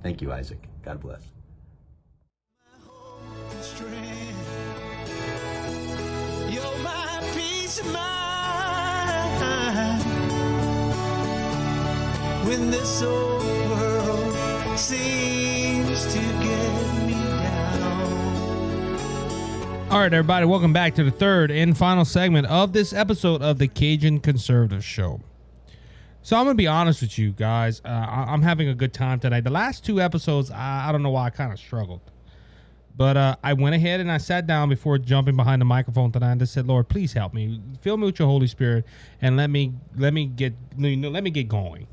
Thank you, Isaac. God bless.
You're my peace of mind when this old world seems to get me down.
All right, everybody, welcome back to the third and final segment of this episode of the Cajun Conservative Show. So I'm going to be honest with you guys. I'm having a good time tonight. The last two episodes, I don't know why I kind of struggled. But I went ahead and I sat down before jumping behind the microphone tonight and just said, Lord, please help me. Fill me with your Holy Spirit and let me get going.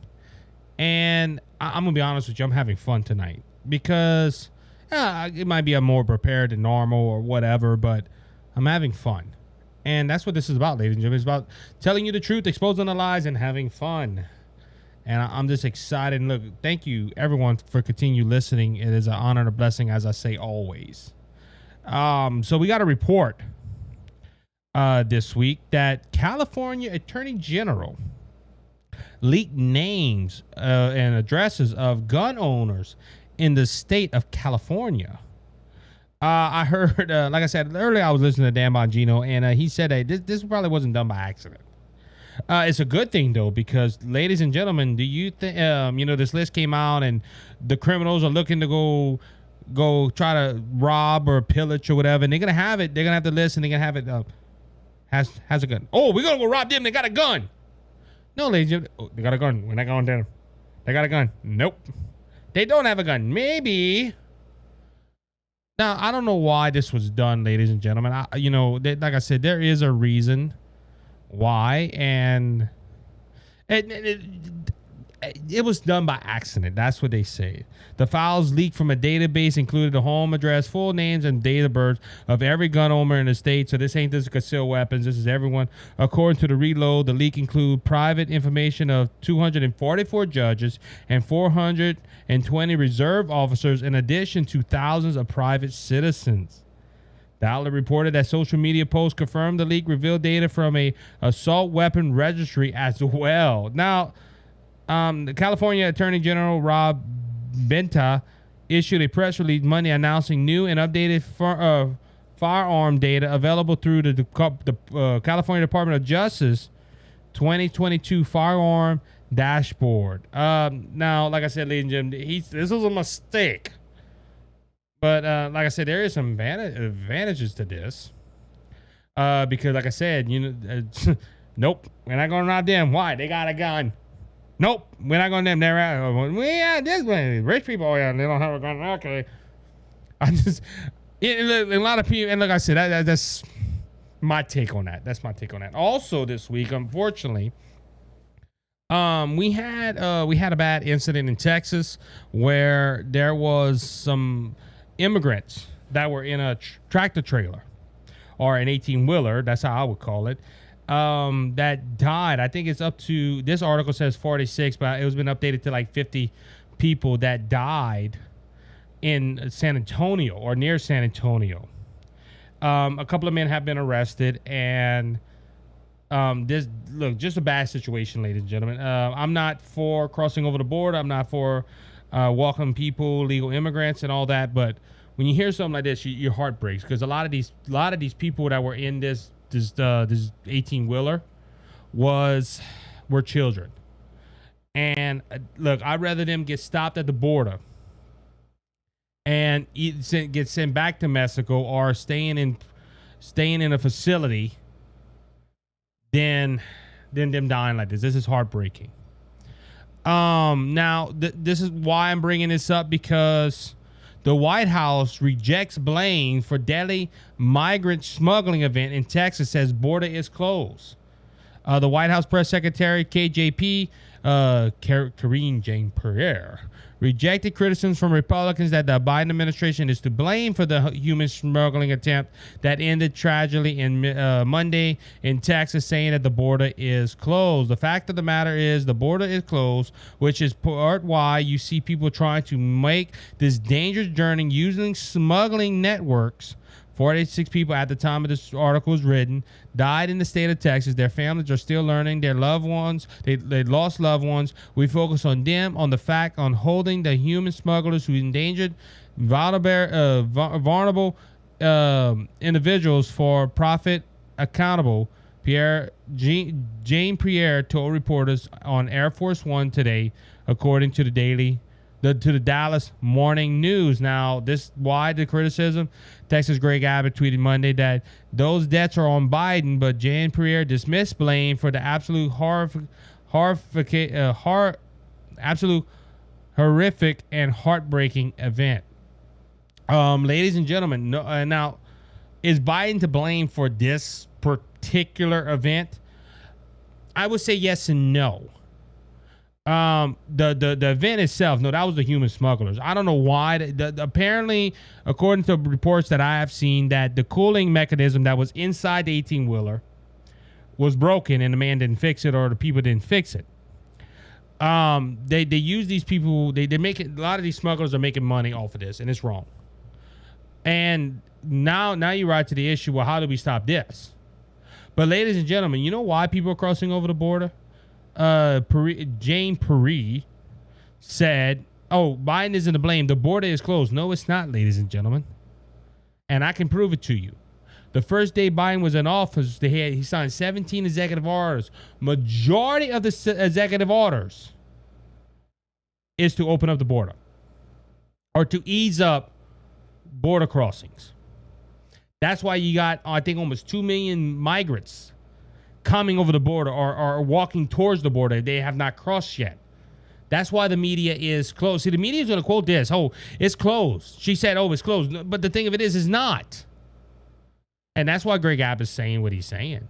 And I'm going to be honest with you. I'm having fun tonight because it might be more prepared than normal or whatever, but I'm having fun. And that's what this is about, ladies and gentlemen. It's about telling you the truth, exposing the lies, and having fun. And I'm just excited. And look, thank you, everyone, for continue listening. It is an honor and a blessing, as I say always. So we got a report this week that California Attorney General leaked names and addresses of gun owners in the state of California. I heard, like I said earlier, I was listening to Dan Bongino, and he said that this probably wasn't done by accident. It's a good thing, though, because, ladies and gentlemen, do you think, this list came out and the criminals are looking to go try to rob or pillage or whatever, and they're going to have it. They're going to have the list, and they're going to have it, has a gun. Oh, we're going to go rob them. They got a gun. No, ladies and gentlemen, they got a gun. We're not going there. They got a gun. Nope. They don't have a gun. Maybe. Now, I don't know why this was done, ladies and gentlemen. Like I said, there is a reason why, and it was done by accident. That's what they say. The files leaked from a database included the home address, full names, and date of birth of every gun owner in the state. So this ain't just concealed weapons. This is everyone. According to the reload, the leak include private information of 244 judges and 420 reserve officers, in addition to thousands of private citizens. The outlet reported that social media posts confirmed the leak revealed data from a assault weapon registry as well. Now, the California Attorney General Rob Benta issued a press release Monday announcing new and updated firearm data available through the California Department of Justice 2022 firearm dashboard. Now, like I said, ladies and gentlemen, this was a mistake. But like I said, there is some advantages to this. Because, like I said, nope, we're not going to rob them. Why? They got a gun. Nope, we're not going to them. They're out. This way. Rich people, they don't have a gun. Okay. A lot of people, and like I said, that's my take on that. That's my take on that. Also, this week, unfortunately, we had a bad incident in Texas where there was some immigrants that were in a tractor trailer or an 18-wheeler. That's how I would call it. that died. I think it's up to, this article says 46, but it was been updated to like 50 people that died in San Antonio or near San Antonio. A couple of men have been arrested, and this, look, just a bad situation, ladies and gentlemen. I'm not for crossing over the border. I'm not for welcoming people, legal immigrants, and all that. But when you hear something like this, your heart breaks, because a lot of these people that were in this 18-wheeler were children. And look, I'd rather them get stopped at the border and get sent back to Mexico or staying in a facility than them dying like this. This is heartbreaking. Now this is why I'm bringing this up, because the White House rejects blame for deadly migrant smuggling event in Texas, says border is closed. The White House press secretary KJP, Karine Jean-Pierre, rejected criticisms from Republicans that the Biden administration is to blame for the human smuggling attempt that ended tragically in Monday in Texas, saying that the border is closed. The fact of the matter is the border is closed, which is part why you see people trying to make this dangerous journey using smuggling networks. 46 people at the time of this article was written died in the state of Texas. Their families are still learning. Their loved ones, they lost loved ones. We focus on them, on the fact, on holding the human smugglers who endangered vulnerable individuals for profit accountable. Jean-Pierre told reporters on Air Force One today, according to the Dallas Morning News. Now, why the criticism? Texas Greg Abbott tweeted Monday that those deaths are on Biden, but Jean-Pierre dismissed blame for the absolute horrific and heartbreaking event. Ladies and gentlemen, now, is Biden to blame for this particular event? I would say yes and no. The event itself, no, that was the human smugglers. I don't know why. Apparently, according to reports that I have seen, that the cooling mechanism that was inside the 18-wheeler was broken, and the man didn't fix it, or the people didn't fix it. They use these people. They make it. A lot of these smugglers are making money off of this, and it's wrong. And now you ride to the issue. Well, how do we stop this? But ladies and gentlemen, you know why people are crossing over the border? Jane Perry said, "Oh, Biden isn't to blame. The border is closed." No, it's not, ladies and gentlemen. And I can prove it to you. The first day Biden was in office, he signed 17 executive orders. Majority of the executive orders is to open up the border or to ease up border crossings. That's why you got, I think, almost 2 million migrants coming over the border or walking towards the border. They have not crossed yet. That's why the media is closed. See, the media is going to quote this. "Oh, it's closed." She said, "Oh, it's closed." But the thing of it is, it's not. And that's why Greg Abbott is saying what he's saying.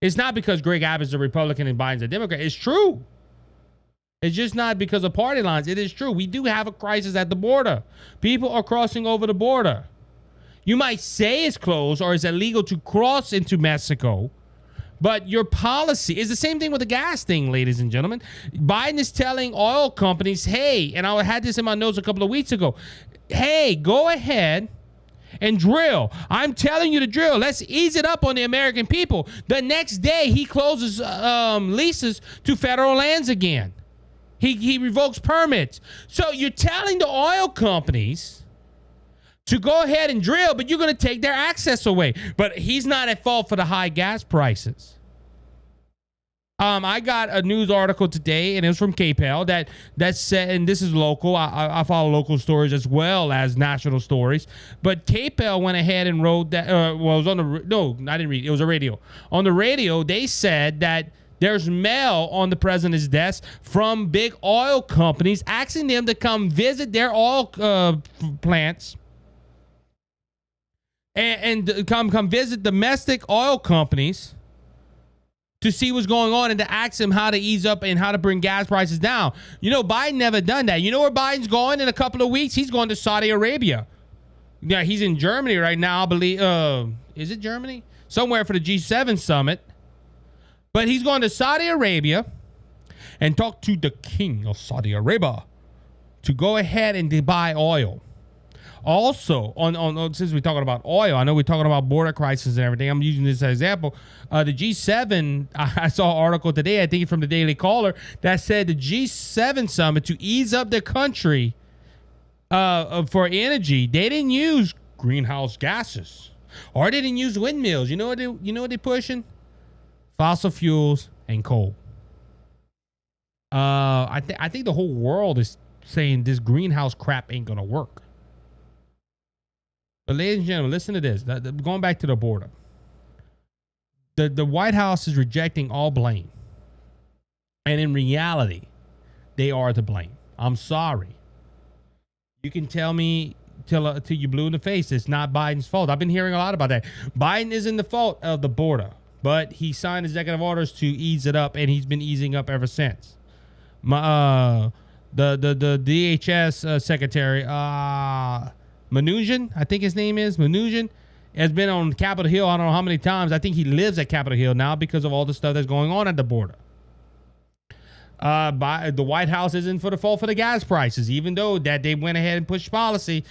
It's not because Greg Abbott is a Republican and Biden's a Democrat. It's true. It's just not because of party lines. It is true. We do have a crisis at the border. People are crossing over the border. You might say it's closed or it's illegal to cross into Mexico, but your policy is the same thing with the gas thing, ladies and gentlemen. Biden is telling oil companies, hey, and I had this in my notes a couple of weeks ago, hey, go ahead and drill. I'm telling you to drill. Let's ease it up on the American people. The next day, he closes leases to federal lands again. He revokes permits. So you're telling the oil companies to go ahead and drill, but you're going to take their access away. But he's not at fault for the high gas prices. I got a news article today, and it was from KPEL that said, and this is local. I follow local stories as well as national stories. But KPEL went ahead and wrote that. It was on the no, I didn't read. It was a radio. On the radio, they said that there's mail on the president's desk from big oil companies asking them to come visit their oil plants. And come visit domestic oil companies to see what's going on and to ask them how to ease up and how to bring gas prices down. You know, Biden never done that. You know where Biden's going in a couple of weeks? He's going to Saudi Arabia. Yeah, he's in Germany right now, I believe. Is it Germany? Somewhere for the G7 summit. But he's going to Saudi Arabia and talk to the king of Saudi Arabia to go ahead and to buy oil. Also, on since we're talking about oil, I know we're talking about border crisis and everything. I'm using this as an example. The G7, I saw an article today, I think from the Daily Caller, that said the G7 summit to ease up the country for energy, they didn't use greenhouse gases or they didn't use windmills. You know what they're pushing? Fossil fuels and coal. I think the whole world is saying this greenhouse crap ain't gonna work. But ladies and gentlemen, listen to this. Going back to the border, the White House is rejecting all blame, and in reality, they are to blame. I'm sorry. You can tell me till you blue in the face. It's not Biden's fault. I've been hearing a lot about that. Biden isn't the fault of the border, but he signed executive orders to ease it up, and he's been easing up ever since. The DHS secretary, Mnuchin, I think his name is Mnuchin, has been on Capitol Hill. I don't know how many times. I think he lives at Capitol Hill now because of all the stuff that's going on at the border. The White House isn't for the fault for the gas prices, even though that they went ahead and pushed policy,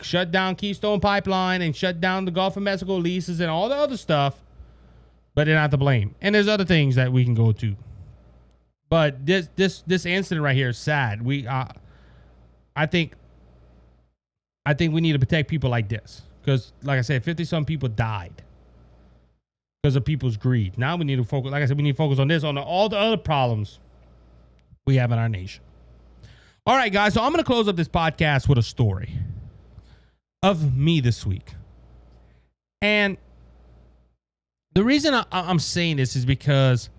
shut down Keystone Pipeline and shut down the Gulf of Mexico leases and all the other stuff. But they're not to blame. And there's other things that we can go to. But this incident right here is sad. I think we need to protect people like this. Because, like I said, 50-some people died because of people's greed. Now we need to focus, like I said, we need to focus on this, on all the other problems we have in our nation. All right, guys, so I'm going to close up this podcast with a story of me this week. And the reason I'm saying this is because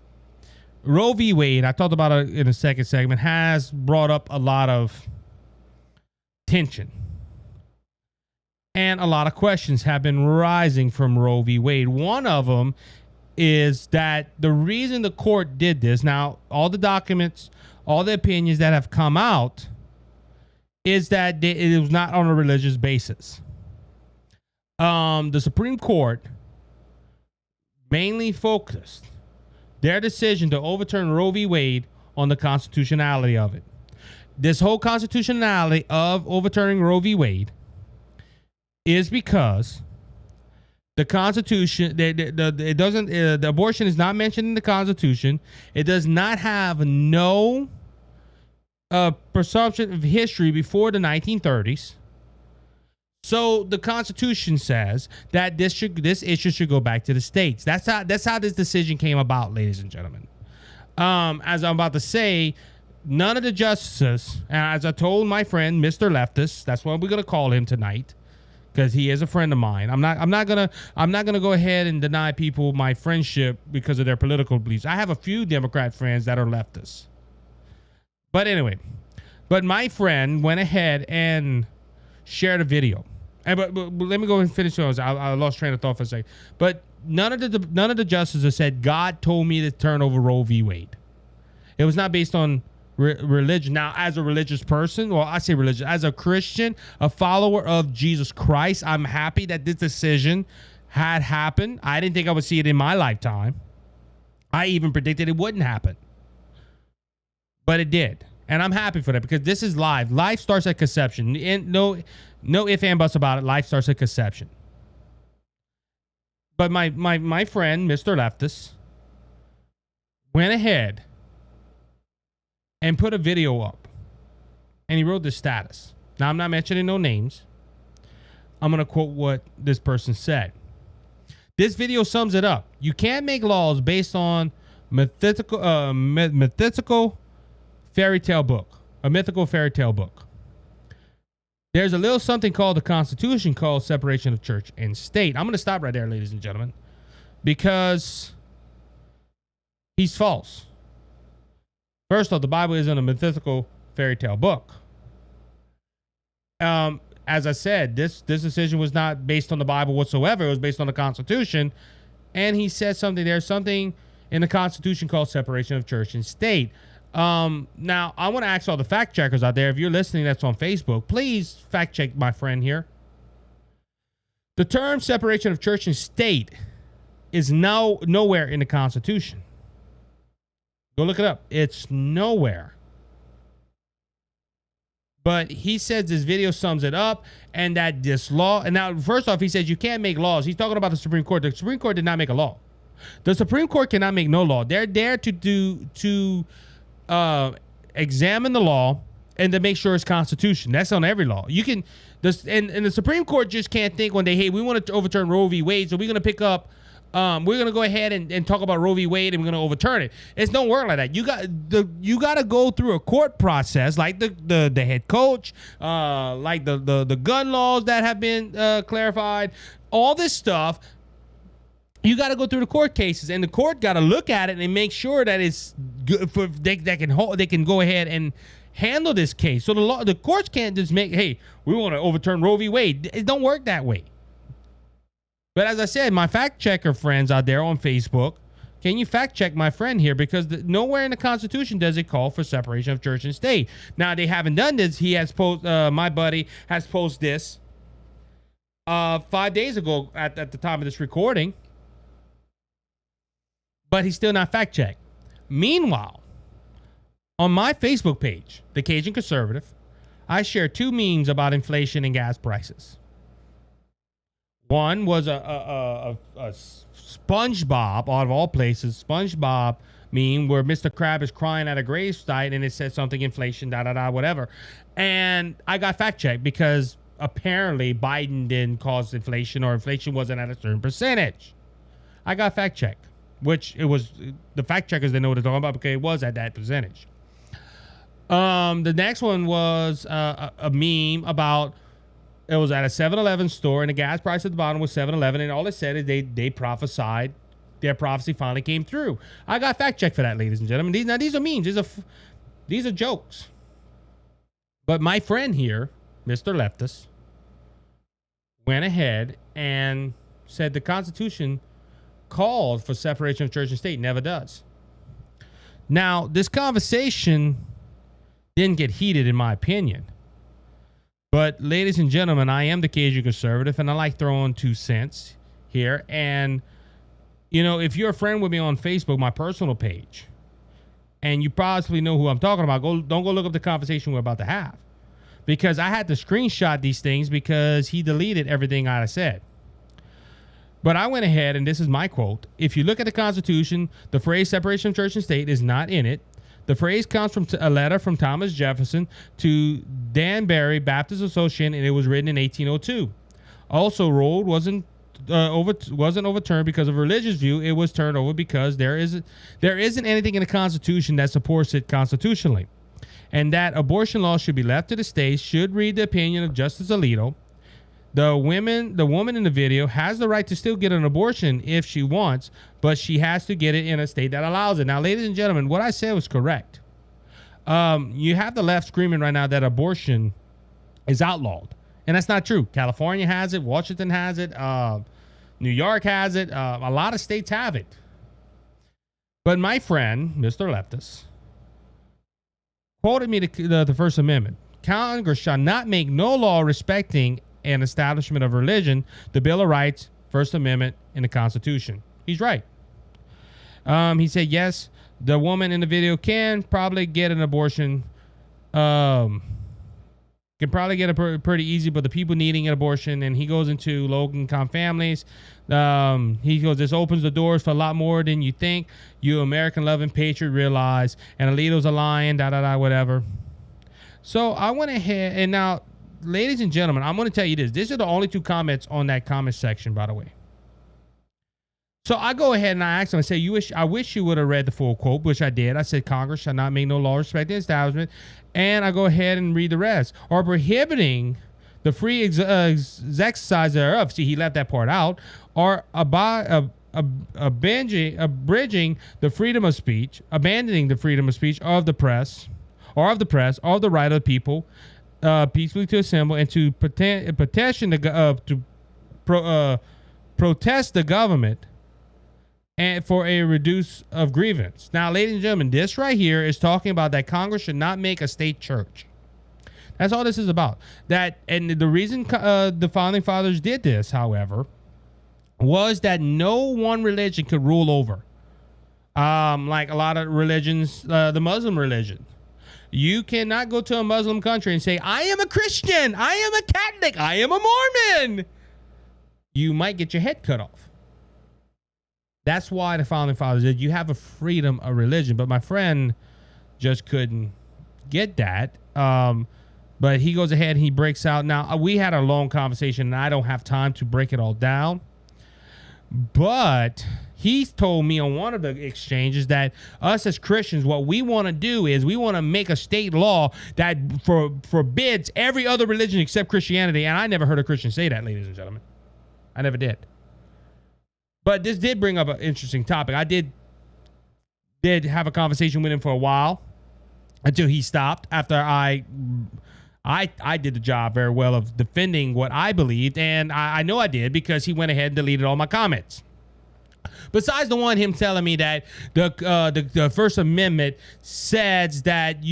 Roe v. Wade, I talked about it in the second segment, has brought up a lot of tension. And a lot of questions have been rising from Roe v. Wade. One of them is that the reason the court did this, now all the documents, all the opinions that have come out, is that it was not on a religious basis. The Supreme Court mainly focused their decision to overturn Roe v. Wade on the constitutionality of it. This whole constitutionality of overturning Roe v. Wade is because the Constitution, it doesn't, the abortion is not mentioned in the Constitution. It does not have no presumption of history before the 1930s. So the Constitution says that this issue should go back to the states. That's how this decision came about, ladies and gentlemen. As I'm about to say, none of the justices, as I told my friend, Mr. Leftist, that's what we're gonna call him tonight, because he is a friend of mine. I'm not gonna go ahead and deny people my friendship because of their political beliefs. I have a few Democrat friends that are leftists. But anyway, my friend went ahead and shared a video. But let me go and finish those. I lost train of thought for a second. But none of the justices said God told me to turn over Roe v. Wade. It was not based on religion. Now, as a religious person, well, I say religious, as a Christian, a follower of Jesus Christ, I'm happy that this decision had happened. I didn't think I would see it in my lifetime. I even predicted it wouldn't happen. But it did. And I'm happy for that because this is live. Life starts at conception. And no ifs and buts about it. Life starts at conception. But my friend, Mr. Leftist, went ahead and put a video up. And he wrote the status. Now, I'm not mentioning no names. I'm going to quote what this person said. This video sums it up. You can't make laws based on mythical fairy tale book. A mythical fairy tale book. There's a little something called the Constitution called separation of church and state. I'm going to stop right there, ladies and gentlemen, because he's false. First off, the Bible isn't a mythical fairy tale book. As I said, this decision was not based on the Bible whatsoever. It was based on the Constitution. And he said something. There's something in the Constitution called separation of church and state. Now, I want to ask all the fact checkers out there, if you're listening that's on Facebook, please fact check my friend here. The term separation of church and state is nowhere in the Constitution. Go look it up. It's nowhere. But he says this video sums it up, and that this law, and now first off, he says you can't make laws. He's talking about the Supreme Court. The Supreme Court did not make a law. The Supreme Court cannot make no law. They're there to examine the law and to make sure it's constitution. That's on every law. You can and the Supreme Court just can't think one day, hey, we want to overturn Roe v. Wade, so we're going to pick up. We're gonna go ahead and talk about Roe v. Wade, and we're gonna overturn it. It's don't work like that. You got to go through a court process, like the head coach, like the gun laws that have been clarified. All this stuff, you got to go through the court cases, and the court got to look at it and make sure that it's good for they can go ahead and handle this case. So the courts can't just make, hey, we want to overturn Roe v. Wade. It don't work that way. But as I said, my fact checker friends out there on Facebook, can you fact check my friend here? Because nowhere in the Constitution does it call for separation of church and state. Now, they haven't done this. He has my buddy has posted this 5 days ago at the time of this recording. But he's still not fact checked. Meanwhile, on my Facebook page, the Cajun Conservative, I share 2 memes about inflation and gas prices. One was a SpongeBob, out of all places, SpongeBob meme where Mr. Crab is crying at a gravesite and it says something inflation, whatever. And I got fact checked because apparently Biden didn't cause inflation, or inflation wasn't at a certain percentage. I got fact checked, which it was the fact checkers didn't know what they're talking about because it was at that percentage. The next one was a meme about. It was at a 7-Eleven store, and the gas price at the bottom was 7-Eleven, and all it said is they prophesied. Their prophecy finally came through. I got fact checked for that, ladies and gentlemen. These are memes. These are jokes. But my friend here, Mr. Leftist, went ahead and said the Constitution called for separation of church and state. Never does. Now, this conversation didn't get heated, in my opinion. But, ladies and gentlemen, I am the Cajun Conservative, and I like throwing 2 cents here. And, if you're a friend with me on Facebook, my personal page, and you possibly know who I'm talking about, don't go look up the conversation we're about to have. Because I had to screenshot these things because he deleted everything I said. But I went ahead, and this is my quote. If you look at the Constitution, the phrase separation of church and state is not in it. The phrase comes from a letter from Thomas Jefferson to Danbury Baptist Association, and it was written in 1802. Also, Roe wasn't overturned because of religious view. It was turned over because there isn't anything in the Constitution that supports it constitutionally, and that abortion laws should be left to the states. Should read the opinion of Justice Alito. The woman in the video has the right to still get an abortion if she wants, but she has to get it in a state that allows it. Now, ladies and gentlemen, what I said was correct. You have the left screaming right now that abortion is outlawed, and that's not true. California has it. Washington has it. New York has it. A lot of states have it. But my friend, Mr. Leftist, quoted me the First Amendment. Congress shall not make no law respecting an establishment of religion, the Bill of Rights, First Amendment, and the Constitution. He's right. He said, yes, the woman in the video can probably get an abortion. Can probably get it pretty easy, but the people needing an abortion, and he goes into low-income families. He goes, this opens the doors for a lot more than you think. You American-loving patriot realize, and Alito's a lion, whatever. So I went ahead, and now, ladies and gentlemen, I'm going to tell you this. These are the only 2 comments on that comment section, by the way. So I go ahead and I ask him, I say, I wish you would have read the full quote, which I did. I said, Congress shall not make no law respecting the establishment. And I go ahead and read the rest. Or prohibiting the free exercise thereof. See, he left that part out. Or abridging the freedom of speech, abandoning the freedom of speech of the press, or the right of the people, peacefully to assemble and to petition protest the government and for a reduce of grievance. Now, ladies and gentlemen, this right here is talking about that Congress should not make a state church. That's all this is about. And the reason the founding fathers did this, however, was that no one religion could rule over Like a lot of religions, the Muslim religion. You cannot go to a Muslim country and say, I am a Christian, I am a Catholic, I am a Mormon. You might get your head cut off. That's why the founding fathers said you have a freedom of religion. But my friend just couldn't get that. But he goes ahead and he breaks out. Now, we had a long conversation, and I don't have time to break it all down. But he's told me on one of the exchanges that us as Christians, what we want to do is we want to make a state law that forbids every other religion except Christianity. And I never heard a Christian say that, ladies and gentlemen. I never did. But this did bring up an interesting topic. I did have a conversation with him for a while until he stopped after I did the job very well of defending what I believed, and I know I did because he went ahead and deleted all my comments. Besides the one him telling me that the First Amendment says that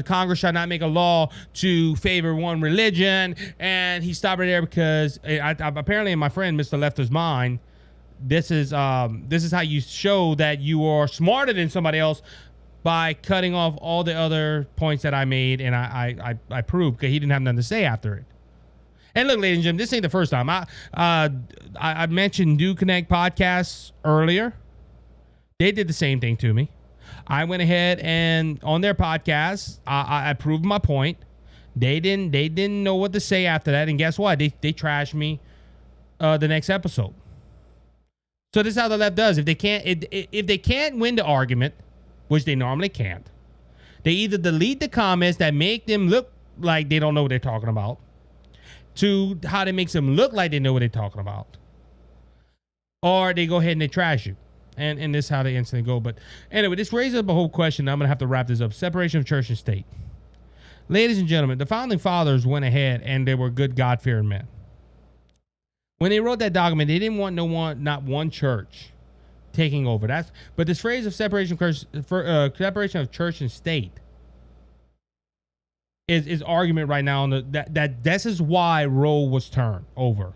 Congress shall not make a law to favor one religion, and he stopped right there because apparently in my friend Mr. Lefter's mind, this is how you show that you are smarter than somebody else by cutting off all the other points that I made, and I proved because he didn't have nothing to say after it. And look, ladies and gentlemen, this ain't the first time. I mentioned Do Connect podcasts earlier. They did the same thing to me. I went ahead and on their podcast, I proved my point. They didn't know what to say after that, and guess what? They trashed me the next episode. So this is how the left does. If they can't win the argument, which they normally can't, they either delete the comments that make them look like they don't know what they're talking about, to how they makes them look like they know what they're talking about, or they go ahead and they trash you. And this is how they instantly go. But anyway, this raises up a whole question. I'm going to have to wrap this up. Separation of church and state. Ladies and gentlemen, the founding fathers went ahead and they were good God-fearing men. When they wrote that document, they didn't want not one church taking over. But this phrase of separation of church and state is argument right now on that this is why Roe was turned over.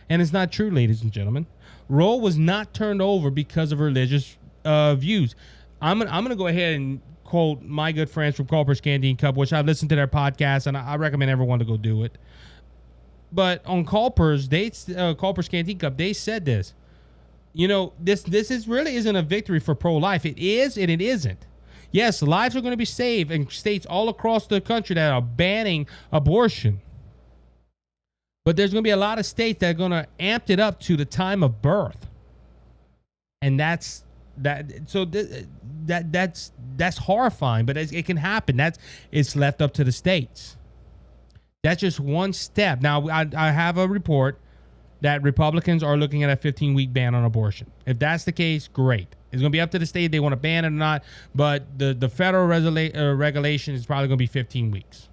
And it's not true, ladies and gentlemen. Roe was not turned over because of religious views. I'm gonna go ahead and quote my good friends from Culper's Canteen Cup, which I've listened to their podcast, and I recommend everyone to go do it. But on Culper's Canteen Cup, they said this. You know, this really isn't a victory for pro-life. It is and it isn't. Yes, lives are going to be saved in states all across the country that are banning abortion. But there's going to be a lot of states that are going to amp it up to the time of birth. And that's horrifying, but it can happen. It's left up to the states. That's just one step. Now, I have a report that Republicans are looking at a 15-week ban on abortion. If that's the case, great. It's going to be up to the state if they want to ban it or not, but the federal regulation is probably going to be 15 weeks.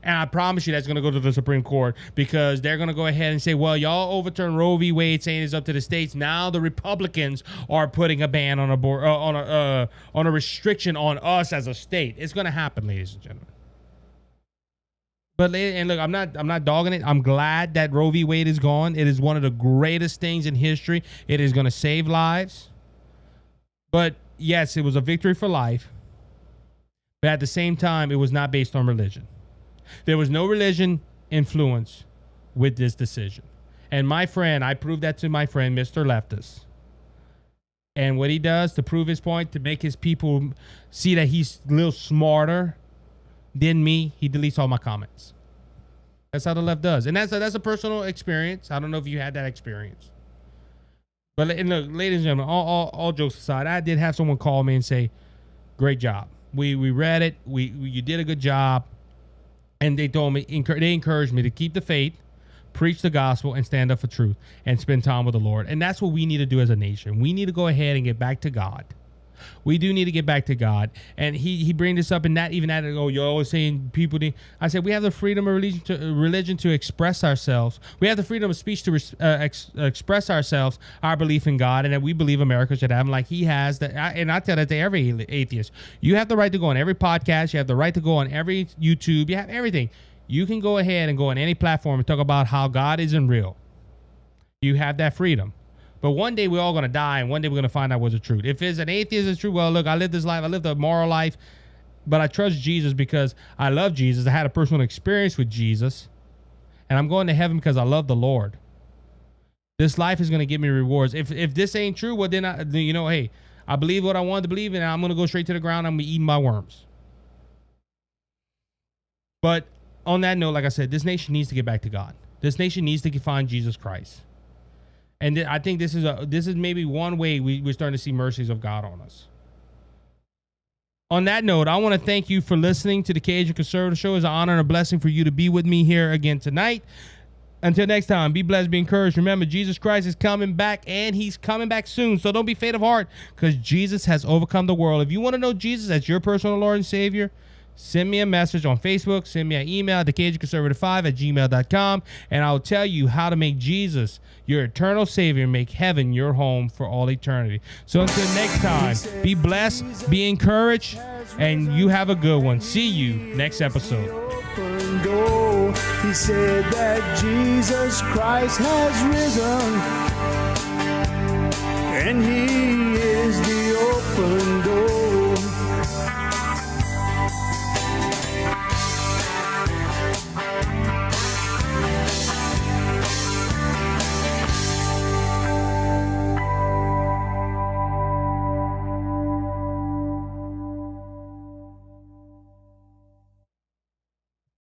And I promise you that's going to go to the Supreme Court because they're going to go ahead and say, well, y'all overturned Roe v. Wade saying it's up to the states. Now the Republicans are putting a ban on on a restriction on us as a state. It's going to happen, ladies and gentlemen. But and look, I'm not dogging it. I'm glad that Roe v. Wade is gone. It is one of the greatest things in history. It is going to save lives. But yes, it was a victory for life. But at the same time, it was not based on religion. There was no religion influence with this decision. And my friend, I proved that to my friend, Mr. Leftist. And what he does to prove his point, to make his people see that he's a little smarter than me, he deletes all my comments. That's how the left does. And that's a personal experience. I don't know if you had that experience. But look, ladies and gentlemen, all jokes aside, I did have someone call me and say, great job. We read it. You did a good job. And they told me, they encouraged me to keep the faith, preach the gospel, and stand up for truth, and spend time with the Lord. And that's what we need to do as a nation. We need to go ahead and get back to God. We do need to get back to God. And he bring this up, and not even that, you're always saying people need. I said, we have the freedom of religion to express ourselves. We have the freedom of speech to express ourselves, our belief in God, and that we believe America should have them like he has. And I tell that to every atheist. You have the right to go on every podcast. You have the right to go on every YouTube. You have everything. You can go ahead and go on any platform and talk about how God isn't real. You have that freedom. But one day we're all going to die, and one day we're going to find out what's the truth. If it's an atheist, it's true. Well, look, I lived this life. I lived a moral life, but I trust Jesus because I love Jesus. I had a personal experience with Jesus, and I'm going to heaven because I love the Lord. This life is going to give me rewards. If this ain't true, well, then, hey, I believe what I wanted to believe, and I'm going to go straight to the ground. I'm going to be eaten by worms. But on that note, like I said, this nation needs to get back to God. This nation needs to find Jesus Christ. And I think this is maybe one way we're starting to see mercies of God on us. On that note, I want to thank you for listening to the Cajun Conservative Show. It's an honor and a blessing for you to be with me here again tonight. Until next time, be blessed, be encouraged. Remember, Jesus Christ is coming back, and he's coming back soon. So don't be faint of heart, because Jesus has overcome the world. If you want to know Jesus as your personal Lord and Savior, send me a message on Facebook. Send me an email at thecajunconservative5@gmail.com, and I'll tell you how to make Jesus your eternal Savior and make heaven your home for all eternity. So until next time, be blessed, be encouraged, and you have a good one. See you next episode.
He said that Jesus Christ has risen, and he